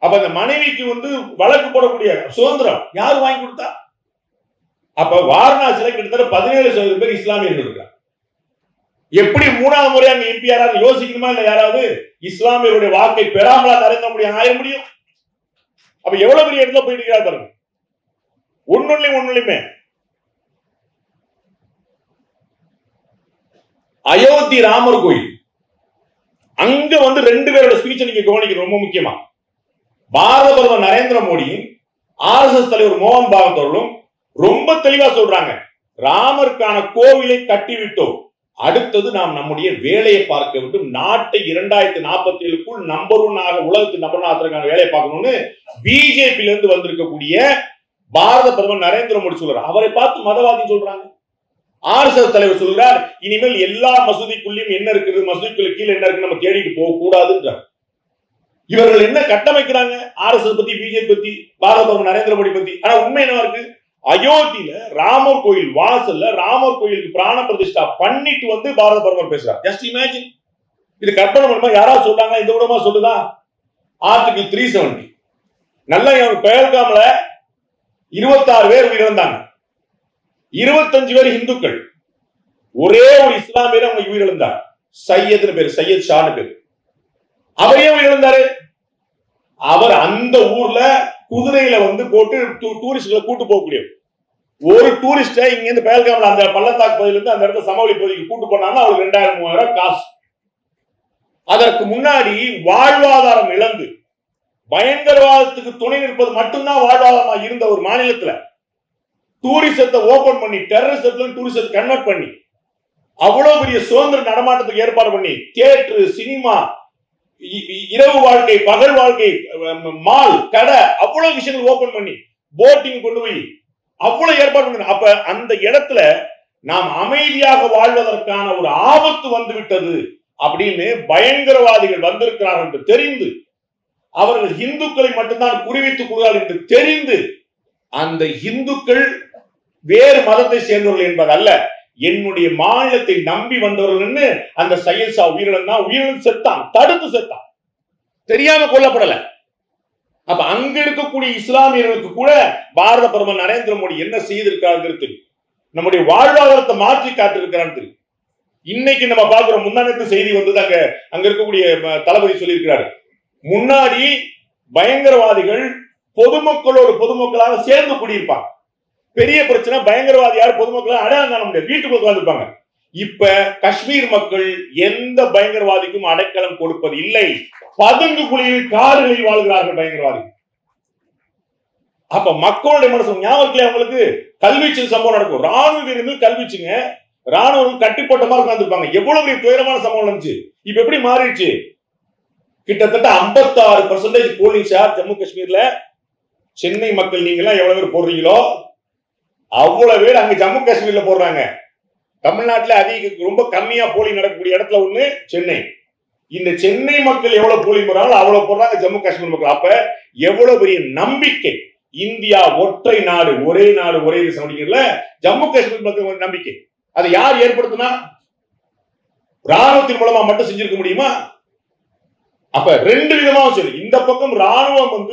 அப்ப அந்த மனைவிக்கு வந்து வழக்கு போடக்கூடிய சுதந்திரம் யாரு வாங்கி கொடுத்தா? அப்ப வாரணாசியில கிட்டத்தட்ட 17% பேர் இஸ்லாமியர்கள் இருக்காங்க. எப்படி 3வது முறை அங்க எம்பி யாராவது யோசிக்கணுமா? இல்ல யாராவது இஸ்லாமியருடைய வாக்கை பெறாமலா நரேந்திர மோடி ஆய முடியும்? அப்ப எவ்வளவு பெரிய இடத்துல போயிட்டு இருக்கிறார் பாருங்க. ஒண்ணுமே அயோத்தி ராமர் கோயில் அங்க வந்து 2 பேரோட ஸ்பீச் நீங்க கவனிக்கணும். ரொம்ப முக்கியமா பாரத பிரதமர் நரேந்திர மோடியும் RSS தலைவர் மோகன் பாகவத் அவர்களும் ரொம்ப தெளிவா சொல்றாங்க, ராமருக்கான கோவிலை கட்டிவிட்டோம், அடுத்தது நாம் நம்முடைய வேலையை பார்க்க வேண்டும், நாட்டை 2047க்குள் நம்பர் 1 ஆக உலகத்தின் நம்பர் 1 ஆகிறதுக்கான வேலையை பார்க்கணும்னு பிஜேபியில இருந்து வந்திருக்கக்கூடிய பாரத பிரதமர் நரேந்திர மோடி சொல்றார். அவரை பார்த்து மதவாதி சொல்றாங்க. RSS தலைவர் சொல்றார், இனிமேல் எல்லா மசூதிக்குள்ளேயும் என்ன இருக்குது, மசூதிக்குள்ள கீழே என்ன இருக்கு நம்ம தேடிட்டு போக கூடாதுன்றார். இவர்கள் என்ன கட்டமைக்கிறாங்க RSS பத்தி, பிஜேபி பத்தி, பாரத பிரதமர் நரேந்திர மோடி பத்தி. ஆனா உண்மை என்னவா இருக்கு, அயோத்தியில ராமர் கோயில் வாசல்ல ராமர் கோயிலுக்கு பிராண பிரதிஷ்டா பண்ணிட்டு வந்து பாரத பிரதமர் பேசுறார். Just imagine. இது கற்பனை பண்ணுமா? யாராவது சொல்றாங்க இந்த விடமா சொல்லுதா? ஆர்டிகிள் 370 நல்லா பெயர்காமல 26 பேர் உயிரிழந்தாங்க. 25 பேர் இந்துக்கள், ஒரே ஒரு இஸ்லாமியர் அவங்க உயிரிழந்தார். சையத்னு பேர், சையத் ஷான்னு பேர். அவரே உயிரிழந்தாரு. அவர் அந்த ஊர்ல குதிரையில வந்து போட்டு டூரிஸ்ட்களை கூட்டு போகக்கூடிய ஒரு டூரிஸ்ட இங்க இருந்து பெயர்காமல அந்த பள்ளத்தாக்கு பகுதியில இருந்து அந்த இடத்துல சமவெளி பகுதிக்கு கூட்டு போனாங்கன்னா அவருக்கு 2000-3000 காசு. அதற்கு முன்னாடி வாழ்வாதாரம் இழந்து பயங்கரவாதத்துக்கு துணை நிற்பது மட்டும்தான் வாழ்வாதாரமா இருந்த ஒரு மாநிலத்துல டூரிசத்தை ஓபன் பண்ணி டெரரிசத்துல டூரிசத்தை கன்வெர்ட் பண்ணி அவ்வளவு பெரிய சுதந்திர நடமாட்டத்துக்கு ஏற்பாடு பண்ணி தியேட்டர், சினிமா, இரவு வாழ்க்கை, பகல் வாழ்க்கை, மால், கடை, அவ்வளவு விஷயங்கள் ஓபன் பண்ணி போட்டிங் கொண்டு போய் அவ்வளவு ஏற்பாடு பண்ணி, அப்ப அந்த இடத்துல நாம் அமைதியாக வாழ்வதற்கான ஒரு ஆபத்து வந்து விட்டது அப்படின்னு பயங்கரவாதிகள் வந்திருக்கிறார்கள் என்று தெரிந்து, அவர்கள் இந்துக்களை மட்டும்தான் குறிவைத்துக் கொள்கிறார்கள் என்று தெரிந்து, அந்த இந்துக்கள் வேறு மதத்தை சேர்ந்தவர்கள் என்பது அல்ல, என்னுடைய மாநிலத்தை நம்பி வந்தவர்கள் அந்த சையத் ஷா உயிரிழந்தான் செத்தான், தடுத்து செத்தான், தெரியாம கொல்லப்படல. அப்ப அங்க இருக்கக்கூடிய இஸ்லாமியர்களுக்கு கூட பாரத பிரதமர் நரேந்திர மோடி என்ன செய்திருக்காரு, நம்முடைய வாழ்வாதாரத்தை மாற்றி காட்டிருக்கிறான்னு தெரியும். இன்னைக்கு நம்ம பார்க்கிறோம், முன்னாடி செய்தி வந்தது, அங்க இருக்கக்கூடிய தளபதி சொல்லியிருக்கிறாரு, முன்னாடி பயங்கரவாதிகள் பொதுமக்களாக சேர்ந்து குடியிருப்பாங்க. பெரிய பிரச்சனை, பயங்கரவாதி யார் பொதுமக்கள் அடையாளம் காண முடியாது, வீட்டுக்குள்ள உட்கார்ந்துருப்பாங்க. இப்ப காஷ்மீர் மக்கள் எந்த பயங்கரவாதிக்கும் அடைக்கலம் கொடுப்பது இல்லை, பதுங்கு குழியில் காடுகளில் வாழ்கிறார்கள் பயங்கரவாதிகள். அப்ப மக்களுடைய மனசு ஞாபகத்துல அவங்களுக்கு கல்வீச்சு சம்பவம் நடக்கும், ராணுவ வீரர்கள் கல்வீச்சுங்க, ராணுவம் கட்டி போட்ட மாதிரி உட்கார்ந்துருப்பாங்க. எவ்வளவு பெரிய துயரமான சம்பவம் நடந்துச்சு. இப்ப எப்படி மாறிடுச்சு, கிட்டத்தட்ட 56% போலிங் ஷேர் ஜம்மு காஷ்மீர்ல. சென்னை மக்கள் நீங்க எல்லாம் எவ்வளவு பேர் போடுறீங்களோ அவ்வளவு பேர் அங்க ஜம்மு காஷ்மீர்ல போடுறாங்க. தமிழ்நாட்டுல அதிக ரொம்ப கம்மியா போலிங் நடக்கக்கூடிய இடத்துல ஒண்ணு சென்னை. இந்த சென்னை மக்கள் எவ்வளவு போலிங் போடுறாங்களோ அவ்வளவு போடுறாங்க ஜம்மு காஷ்மீர் மக்கள். அப்ப எவ்வளவு பெரிய நம்பிக்கை, இந்தியா ஒற்றை நாடு ஒரே தேசம் அப்படிங்கிறதுல ஜம்மு காஷ்மீர் மக்கள் நம்பிக்கை. அதை யார் ஏற்படுத்தினா, ராணுவத்தின் மூலமா மட்டும் செஞ்சிருக்க முடியுமா? அப்ப ரெண்டு விதமாக சொல்லு, இந்த பக்கம் ராணுவம்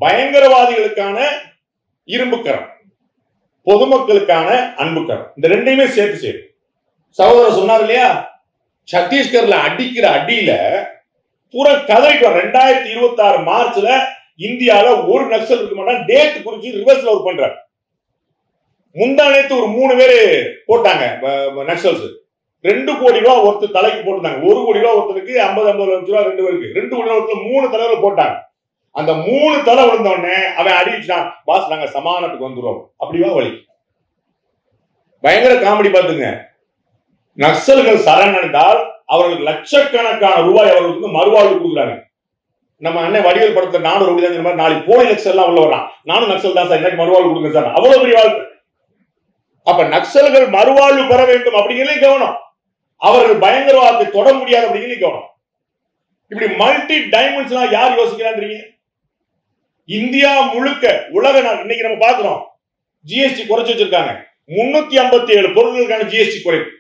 பயங்கரவாதிகளுக்கான இரும்புக்கரம், பொதுமக்களுக்கான அன்புக்கரம், இந்த ரெண்டையுமே சேர்த்து சேரும். சகோதரர் சொன்னார் இல்லையா, சத்தீஸ்கர்ல அடிக்கிற அடியில பூரா கதறிட்டு 2026 மார்ச்ல இந்தியால ஒரு நக்சல் இருக்க மாட்டான், டேட் குறிச்சு ரிவர்ஸ்ல ஒர்க் பண்றாரு. முந்தா நேத்து ஒரு 3 பேரு போட்டாங்க நக்சல்ஸ், 2 கோடி ரூபாய் ஒருத்தர் தலைக்கு போட்டுட்டாங்க, 1 கோடி ரூபாய் ஒருத்தருக்கு, 50 லட்சம் ரூபாய் 2 பேருக்கு, 2 கோடி ரூபாய் 3 தலைவர்கள் போட்டாங்க. அந்த 3 தலை விழுந்த உடனே அவன் அடிச்சான், பாஸ் நாங்க சமாதானத்துக்கு வந்துடுறோம், அப்படிவா வழி. பயங்கர காமெடி பாத்துங்க. நக்சல்கள் சரணடைந்தால் அவர்களுக்கு லட்சக்கணக்கான ரூபாய் அவர்களுக்கு மறுவாழ்வு கொடுக்குறாங்க. நம்ம அண்ணன் வடிவேல் படத்தை நானும் ரவுடி தான் மாதிரி நாளைக்கு போலி நக்சல் எல்லாம் உள்ள வர்றான், நானும் நக்சல் தான் சார், எனக்கு மறுவாழ்வு கொடுங்க சார், அவ்வளவு பெரிய வாழ்க்கை. அப்ப நக்சல்கள் மறுவாழ்வு பெற வேண்டும் அப்படிங்கிறதே கவனம், அவர்கள் பயங்கரவாதத்தை தொட முடியாது அப்படிங்கிறதே கவனம். இப்படி மல்டி டைமென்ஷனா யார் யோசிக்கிறாங்க? இந்தியா முழுக்க உலக நாடு இன்னைக்கு நம்ம பாக்குறோம், ஜிஎஸ்டி குறைச்சு வச்சிருக்காங்க, 357 பொருட்களுக்கான ஜிஎஸ்டி குறைப்பு.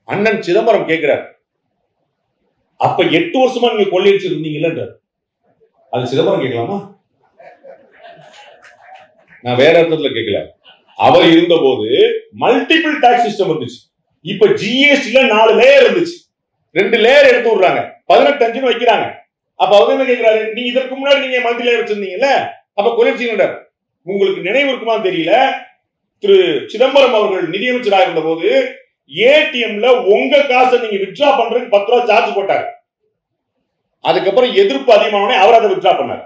அண்ணன் சிதம்பரம் கேட்கிறார், அப்ப 8 வருஷமா நீங்க கொள்ளையடிச்சு இருந்தீங்கல்ல, அது சிதம்பரம் கேட்கலாமா? நான் வேற அர்த்தத்துல கேட்கல. அவர் இருந்த போது மல்டிபிள் டாக்ஸ் சிஸ்டம் இருந்துச்சு, இப்ப ஜிஎஸ்டில 4 லேயர் இருந்துச்சு, 2 லேயர் எடுத்து விடுறாங்க, 18 வைக்கிறாங்க. அப்ப அவர் என்ன கேட்கிறாரு, நீங்க இதற்கு முன்னாடி நீங்க மல்டி லேயர் வச்சிருந்தீங்கல்ல, அப்ப கொலைச்சிங்க. உங்களுக்கு நினைவு இருக்குமா தெரியல, திரு சிதம்பரம் அவர்கள் நிதியமைச்சராக இருந்த போது ஏடிஎம்ல உங்க காசை நீங்க வித்ட்ரா பண்றதுக்கு 10 ரூபாய் சார்ஜ் போட்டாரு. அதுக்கப்புறம் எதிர்ப்பு அதிகமான அவர் அதை வித்ட்ரா பண்ணாரு.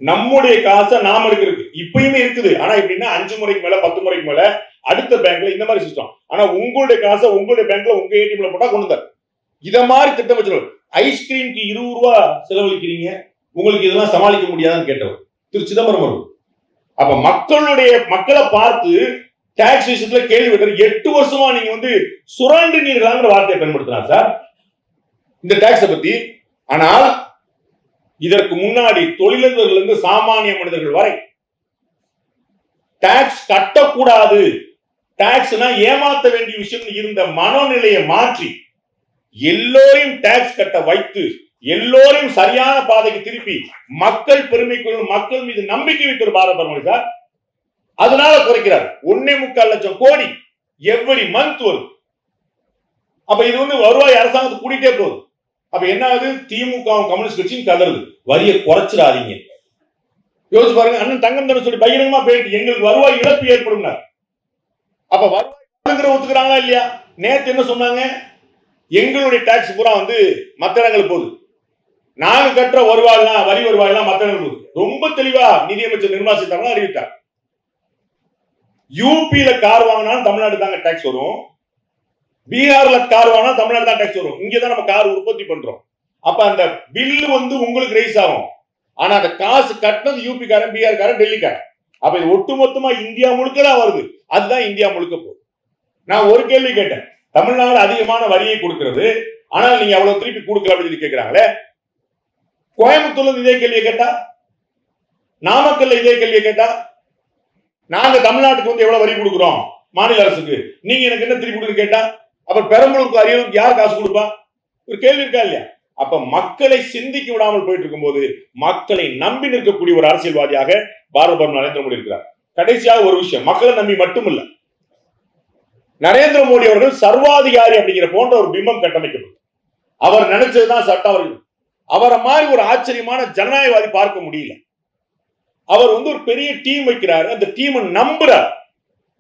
நம்முடைய காசை நாம எடுக்கிறது இப்பயுமே இருக்குது, ஆனா எப்படின்னா 5 முறைக்கு மேல 10 முறைக்கு மேல அடுத்த பேங்க்ல இந்த மாதிரி சிஸ்டம். ஆனா உங்களுடைய காசை உங்களுடைய பேங்க்ல உங்க ஏடிஎம்ல போட்டா கொண்டு வந்தார். இத மாதிரி திட்டம் வச்சிருவார். ஐஸ்கிரீம்க்கு 20 ரூபாய் செலவழிக்கிறீங்க, உங்களுக்கு இதெல்லாம் சமாளிக்க முடியாதுன்னு கேட்டவர் திரு சிதம்பரம் அவர்கள். அப்ப மக்களை பார்த்து டாக்ஸ் விஷயத்துல கேள்வி கேட்டார். 8 வருஷமா நீங்க சுரண்டினீர்களாங்கிற வார்த்தையை பயன்படுத்தினார் சார் இந்த டாக்ஸை பத்தி. ஆனால் இதற்கு முன்னாடி தொழிலதிபர்கள் இருந்து சாமானிய மனிதர்கள் வரை டாக்ஸ் கட்டக்கூடாது, டாக்ஸ்னா ஏமாத்த வேண்டிய விஷயம் இருந்த மனநிலையை மாற்றி எல்லோரையும் டாக்ஸ் கட்ட வைத்து எல்லோரையும் சரியான பாதைக்கு திருப்பி மக்கள் பெருமைக்குள் மக்கள் மீது நம்பிக்கை வைக்கிற பாரத பிரதமர் சார். அதனால குறைக்கிறார். 1.25 லட்சம் கோடி எவ்ரி மந்த் வரும். அப்ப இது வருவாய் அரசாங்கத்துக்கு கூட்டிட்டே போகுது. அப்ப என்ன ஆகுது, திமுக கம்யூனிஸ்ட் கட்சியும் கதறுது, வரியை குறைச்சிடாதீங்க. யோசிச்சு பாருங்க, அண்ணன் தங்கம் தர சொல்லி பகிரங்கமா போயிட்டு எங்களுக்கு வருவாய் இழப்பு ஏற்படும். அப்ப வருவாய் ஒத்துக்கிறாங்களா இல்லையா? நேத்து என்ன சொன்னாங்க, எங்களுடைய டாக்ஸ் பூரா மத்த இடங்களுக்கு போகுது, நாங்க கட்டுற வருவாய்லாம் வரி வருவாய்லாம் மத்த இடங்களுக்கு போகுது. ரொம்ப தெளிவா நிதியமைச்சர் நிர்மலா சீதாராமன் அறிவித்தார். யூபியில கார் வாங்கினாலும் தமிழ்நாடு தாங்க டாக்ஸ் வரும், பீகார்ல கார் வாங்கினா தமிழ்நாடு தான் டாக்ஸ் வரும். இங்கதான் நம்ம கார் உற்பத்தி பண்றோம். அப்ப அந்த பில்லு உங்களுக்கு ரைஸ் ஆகும். ஆனா அந்த காசு கட்டினது யூபி காரன், பீகார் காரன், டெல்லி காரன். அப்ப இது ஒட்டுமொத்தமா இந்தியா முழுக்க தான் வருது. அதுதான் இந்தியா முழுக்க போகுது. நான் ஒரு கேள்வி கேட்டேன், தமிழ்நாடு அதிகமான வரியை கொடுக்கிறது, ஆனால் நீங்க அவ்வளவு திருப்பி கொடுக்கல அப்படின்னு கேட்கிறாங்களே. கோயம்புத்தூர்ல இதே கேள்வியை கேட்டா, நாமக்கல்ல இதே கேள்வியை கேட்டா, நாங்க தமிழ்நாட்டுக்கு எவ்வளவு வரி கொடுக்கிறோம் மாநில அரசுக்கு, நீங்க எனக்கு என்ன திருப்பி கொடுன்னு கேட்டா, அப்புறம் பெரம்பலூருக்கு அரியலூருக்கு யார் காசு கொடுப்பா? ஒரு கேள்வி இருக்கா இல்லையா? அப்ப மக்களை சிந்திக்க விடாமல் போயிட்டு இருக்கும் போது மக்களை நம்பி நிற்கக்கூடிய ஒரு அரசியல்வாதியாக பாரத பிரதமர் நரேந்திர மோடி இருக்கிறார். கடைசியாக ஒரு விஷயம், மக்களை நம்பி மட்டுமில்ல, நரேந்திர மோடி அவர்கள் சர்வாதிகாரி அப்படிங்கிற போன்ற ஒரு பிம்பம் கட்டமைக்கப்படும். அவர் நினைச்சதுதான் சட்டம். அவரை மாதிரி ஒரு ஆச்சரியமான ஜனநாயகவாதி பார்க்க முடியல. அவர் ஒரு பெரிய டீம் வைக்கிறார், அந்த டீம் நம்புறார்,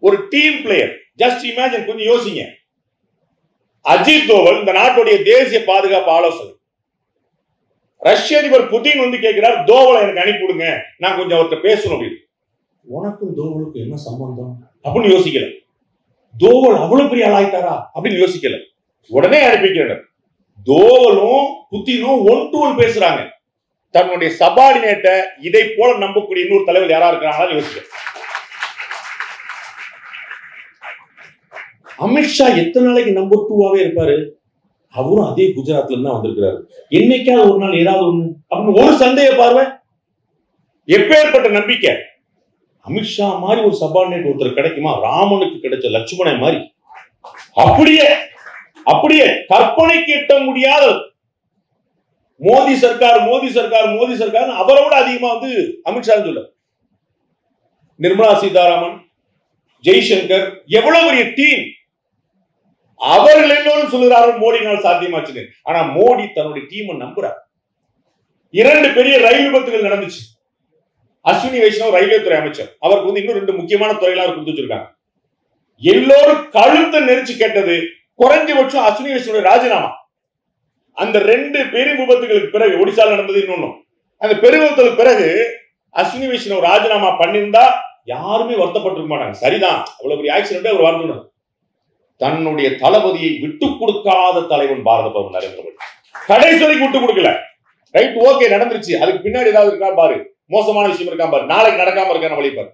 ஒரு டீம் பிளேயர். ஜஸ்ட் இமேஜின், கொஞ்சம் யோசிங்க. அஜித் தோவல் இந்த நாட்டுடைய தேசிய பாதுகாப்பு ஆலோசகர். ரஷ்ய அதிபர் புதின் கேட்கிறார், தோவலை எனக்கு அனுப்பிவிடுங்க, நான் கொஞ்சம் அவர்கிட்ட பேசணும் அப்படின்னு. உனக்கும் தோவலுக்கும் என்ன சம்பந்தம் அப்படின்னு யோசிக்கல. தோவல் அவ்வளவு பெரிய ஆள் ஆயிட்டாரா அப்படின்னு யோசிக்கல. உடனே அனுப்பிக்கிறார். தோவலும் புதினும் ஒன் டு ஒன் பேசுறாங்க. தன்னுடைய சபார்டினேட்டை இதை போல நம்பக்கூடிய இன்னொரு தலைவர் யாரா இருக்கிறாங்களா யோசிக்க. அமித்ஷா எத்தனை நாளைக்கு நம்பர் 2வாவே இருப்பாரு? அவரும் அதே குஜராத்ல தான் வந்திருக்கிறாரு. என்னைக்காவது ஒரு நாள் ஏதாவது ஒண்ணு அப்படின்னு ஒரு சந்தேக பார்வை. எப்பேற்பட்ட நம்பிக்கை! அமித்ஷா மாதிரி ஒரு சபார்டினேட் ஒருத்தர் கிடைக்குமா? ராமனுக்கு கிடைச்ச லட்சுமணன் மாதிரி. அப்படியே அப்படியே கற்பனைக்கு எட்ட முடியாத மோடி சர்க்கார் மோடி சர்க்கார் மோடி சர்க்கார் அவரை விட அதிகமா அமித்ஷா சொல்ல. நிர்மலா சீதாராமன், ஜெய்சங்கர், எவ்வளவு பெரிய டீம். அவர்கள் எல்லோரும் சொல்லுகிறார்கள் மோடினால் சாத்தியமாச்சு. ஆனா மோடி தன்னுடைய டீமை நம்புறார். 2 பெரிய ரயில் விபத்துகள் நடந்துச்சு. அஸ்வினி வைஷ்ணவ் ரயில்வே துறை அமைச்சர், அவருக்கு இன்னும் 2 முக்கியமான துறைகளாக கொடுத்து வச்சிருக்காங்க. எல்லோரும் கழுத்தை நெரிச்சு கேட்டது குறைஞ்சபட்சம் அஸ்வினி வைஷ்ணவ் ராஜினாமா. அந்த 2 பெரும் விபத்துகளுக்கு பிறகு, ஒடிசால நடந்தது இன்னொன்னும், அந்த பெருவிபத்துக்கு பிறகு அஸ்வினி வைஷ்ணவ் ராஜினாமா பண்ணியிருந்தா யாருமே வருத்தப்பட்டிருக்க மாட்டாங்க. சரிதான், அவ்வளவு பெரிய ஆக்சிடென்ட் அவர் வாழ்ந்து. தன்னுடைய தளபதியை விட்டு கொடுக்காத தலைவன் பாரத பிரதமர் நரேந்திர மோடி. கடைசி வரைக்கும் விட்டு கொடுக்கல. ரைட், ஓகே, நடந்துருச்சு, அதுக்கு பின்னாடி ஏதாவது இருக்கா பாரு, மோசமான விஷயம் இருக்கா பாரு, நாளைக்கு நடக்காம இருக்கான வழிபாரு,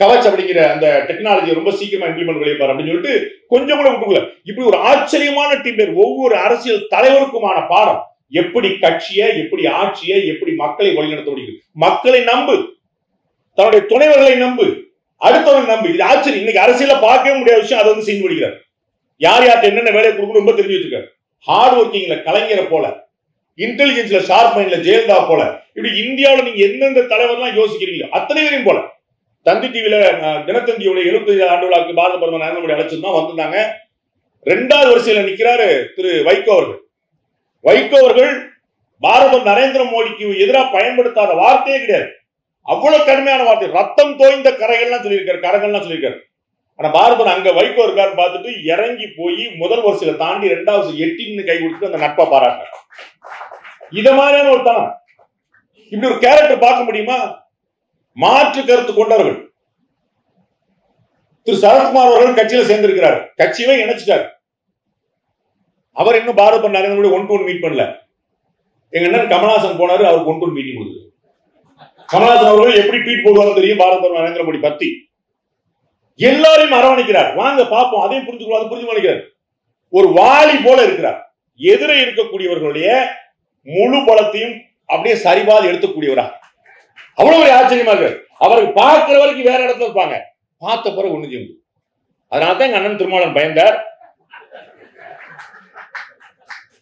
கவச் அப்படிங்கிற அந்த டெக்னாலஜி ரொம்ப சீக்கிரமா இம்ப்ளிமெண்ட் வழிபாரு அப்படின்னு சொல்லிட்டு கொஞ்சம் கூட விட்டுக்கல. இப்படி ஒரு ஆச்சரியமான டீம். ஒவ்வொரு அரசியல் தலைவருக்குமான பாடம், எப்படி கட்சியை, எப்படி ஆட்சியை, எப்படி மக்களை வழிநடத்த முடியும். மக்களை நம்பு, தன்னுடைய துணைவர்களை நம்பு, அடுத்தவர்கள் நம்பு. இது ஆச்சரியம். இன்னைக்கு அரசியல பார்க்கவே முடியாத விஷயம் அதை செய்து முடிக்கிறார். யார் யார்கிட்ட என்னென்ன வேலையை கொடுக்கணும் ரொம்ப தெரிஞ்சு வச்சிருக்காரு. ஹார்ட் ஒர்க்கிங்ல கலைஞரை போல, இன்டெலிஜென்ஸ்ல ஷார்ப் மைண்ட்ல ஜெயலலிதா போல, இப்படி இந்தியாவில் நீங்க எந்தெந்த தலைவர்லாம் யோசிக்கிறீங்களோ அத்தனை பேரையும் போல. தந்தி டிவில தினத்தந்தியோட 75 ஆண்டு விழாக்கு பாரத பிரதமர் நரேந்திர மோடி அழைச்சிருந்தா வந்திருந்தாங்க. 2வது வரிசையில நிக்கிறாரு திரு வைகோ அவர்கள். வைகோ அவர்கள் பாரத நரேந்திர மோடிக்கு எதிராக பயன்படுத்தாத வார்த்தையே கிடையாது. அவ்வளவு கடுமையான வார்த்தை, ரத்தம் தோய்ந்த கரைகள்லாம் சொல்லியிருக்காரு, கரங்கள்லாம் சொல்லியிருக்காரு. ஆனா பாரதன் அங்க வைகோ இருக்காரு பார்த்துட்டு இறங்கி போய் முதல் வரிசையில தாண்டி 2வது எட்டின்னு கை கொடுத்து அந்த நட்பா பாராட்டினார். இத மாதிரியான ஒரு தனம், இப்படி ஒரு கேரக்டர் பார்க்க முடியுமா? மாற்று கருத்து கொண்டவர்கள். திரு சரத்குமார் அவர்கள் கட்சியில சேர்ந்திருக்கிறார், கட்சியவே இணைச்சிட்டார். அவர் இன்னும் பாரத நரேந்திர மோடி 1-to-1 மீட் பண்ணல. எங்க அண்ணன் கமல்ஹாசன் போனாரு, அவருக்கு 1-to-1 மீட்டிங் கொடுத்தது. கமல்ஹாசன் அவர்கள் எப்படி ட்வீட் போடுவாங்க தெரியும் பாரத நரேந்திர மோடி பத்தி. எல்லாரையும் அரவணைக்கிறார், வாங்க பார்ப்போம், அதையும் புரிஞ்சுக்கணும், புரிஞ்சு பண்ணிக்கிறார். ஒரு வாளி போல இருக்கிறார். எதிரே இருக்கக்கூடியவர்களுடைய முழு பலத்தையும் அப்படியே சரிபாதி எடுத்துக்கூடியவரா. அவ்வளவு ஒரு ஆச்சரியமா இருக்கு. அவருக்கு பார்க்கிற வரைக்கும் வேற இடத்துல இருப்பாங்க, பார்த்த பிறகு ஒண்ணு செய்யும். அதனாலதான் எங்க அண்ணன் திருமாவளவன் பயந்தார்.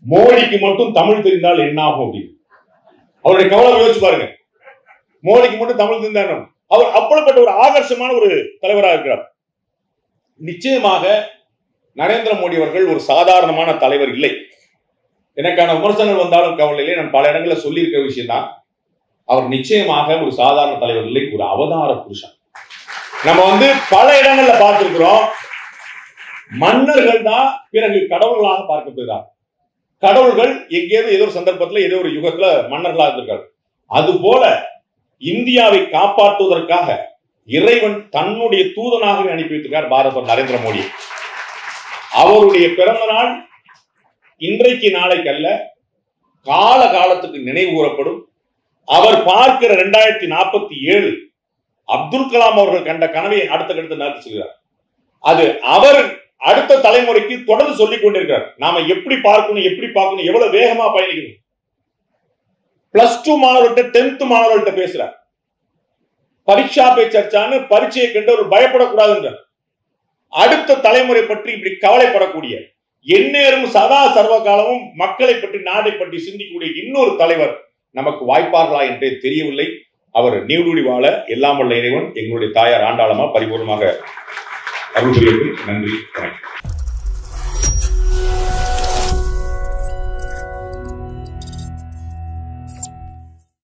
மோடிக்கு மட்டும் தமிழ் தெரிந்தால் என்ன ஆகும் அப்படின்னு அவருடைய கவலை யோசிச்சு பாருங்க. மோடிக்கு மட்டும் தமிழ் தெரிந்தார். அவர் அப்படிப்பட்ட ஒரு ஆகர்ஷமான ஒரு தலைவராக இருக்கிறார். நிச்சயமாக நரேந்திர மோடி அவர்கள் ஒரு சாதாரணமான தலைவர் இல்லை. எனக்கான விமர்சனங்கள் வந்தாலும் கவலை இல்லை. நான் பல இடங்களில் சொல்லி இருக்கிற விஷயம் தான். அவர் நிச்சயமாக ஒரு சாதாரண தலைவர் இல்லை, ஒரு அவதார புருஷன். நம்ம பல இடங்கள்ல பார்த்திருக்கிறோம். மன்னர்கள் தான் பிறகு கடவுள்களாக பார்க்கப்படுகிறார். கடவுள்கள் எங்கேயாவது ஏதோ ஒரு சந்தர்ப்பத்தில் ஏதோ ஒரு யுகத்துல மன்னர்களாக இருந்திருக்காரு. அது போல இந்தியாவை காப்பாற்றுவதற்காக இறைவன் தன்னுடைய தூதனாகவே அனுப்பி வைத்திருக்கார் பாரத நரேந்திர மோடி. அவருடைய பிறந்த நாள் இன்றைக்கு நாளைக்கு அல்ல, கால காலத்துக்கு நினைவு கூறப்படும். அவர் பார்க்கிற 2047 அப்துல் கலாம் அவர்கள் கண்ட கனவை அடுத்த கருத்து நடத்தி சொல்கிறார். அது அவர் அடுத்த தலைமுறைக்கு தொடர்ந்து சொல்லிக் கொண்டிருக்கிறார். நாம எப்படி பார்க்கணும், எவ்வளவு வேகமா பயணிக்கணும். +2 மாணவர்கிட்ட 10th மாணவர்கள்ட்ட பேசுறார். பரீட்சா பே சர்ச்சான்னு பரீட்சையை கண்டு அவர் பயப்படக்கூடாது. அடுத்த தலைமுறை பற்றி இப்படி கவலைப்படக்கூடிய, எந்நேரம் சதா சர்வ காலமும் மக்களை பற்றி, நாட்டை பற்றி சிந்திக்கக்கூடிய இன்னொரு தலைவர் நமக்கு வாய்ப்பார்களா என்றே தெரியவில்லை. அவர் நீடூழி வாழ எல்லாம் வல்ல இறைவன் எங்களுடைய தாயார் ஆண்டாளமா பரிபூர்ணமாக அருள் புரியட்டும். நன்றி.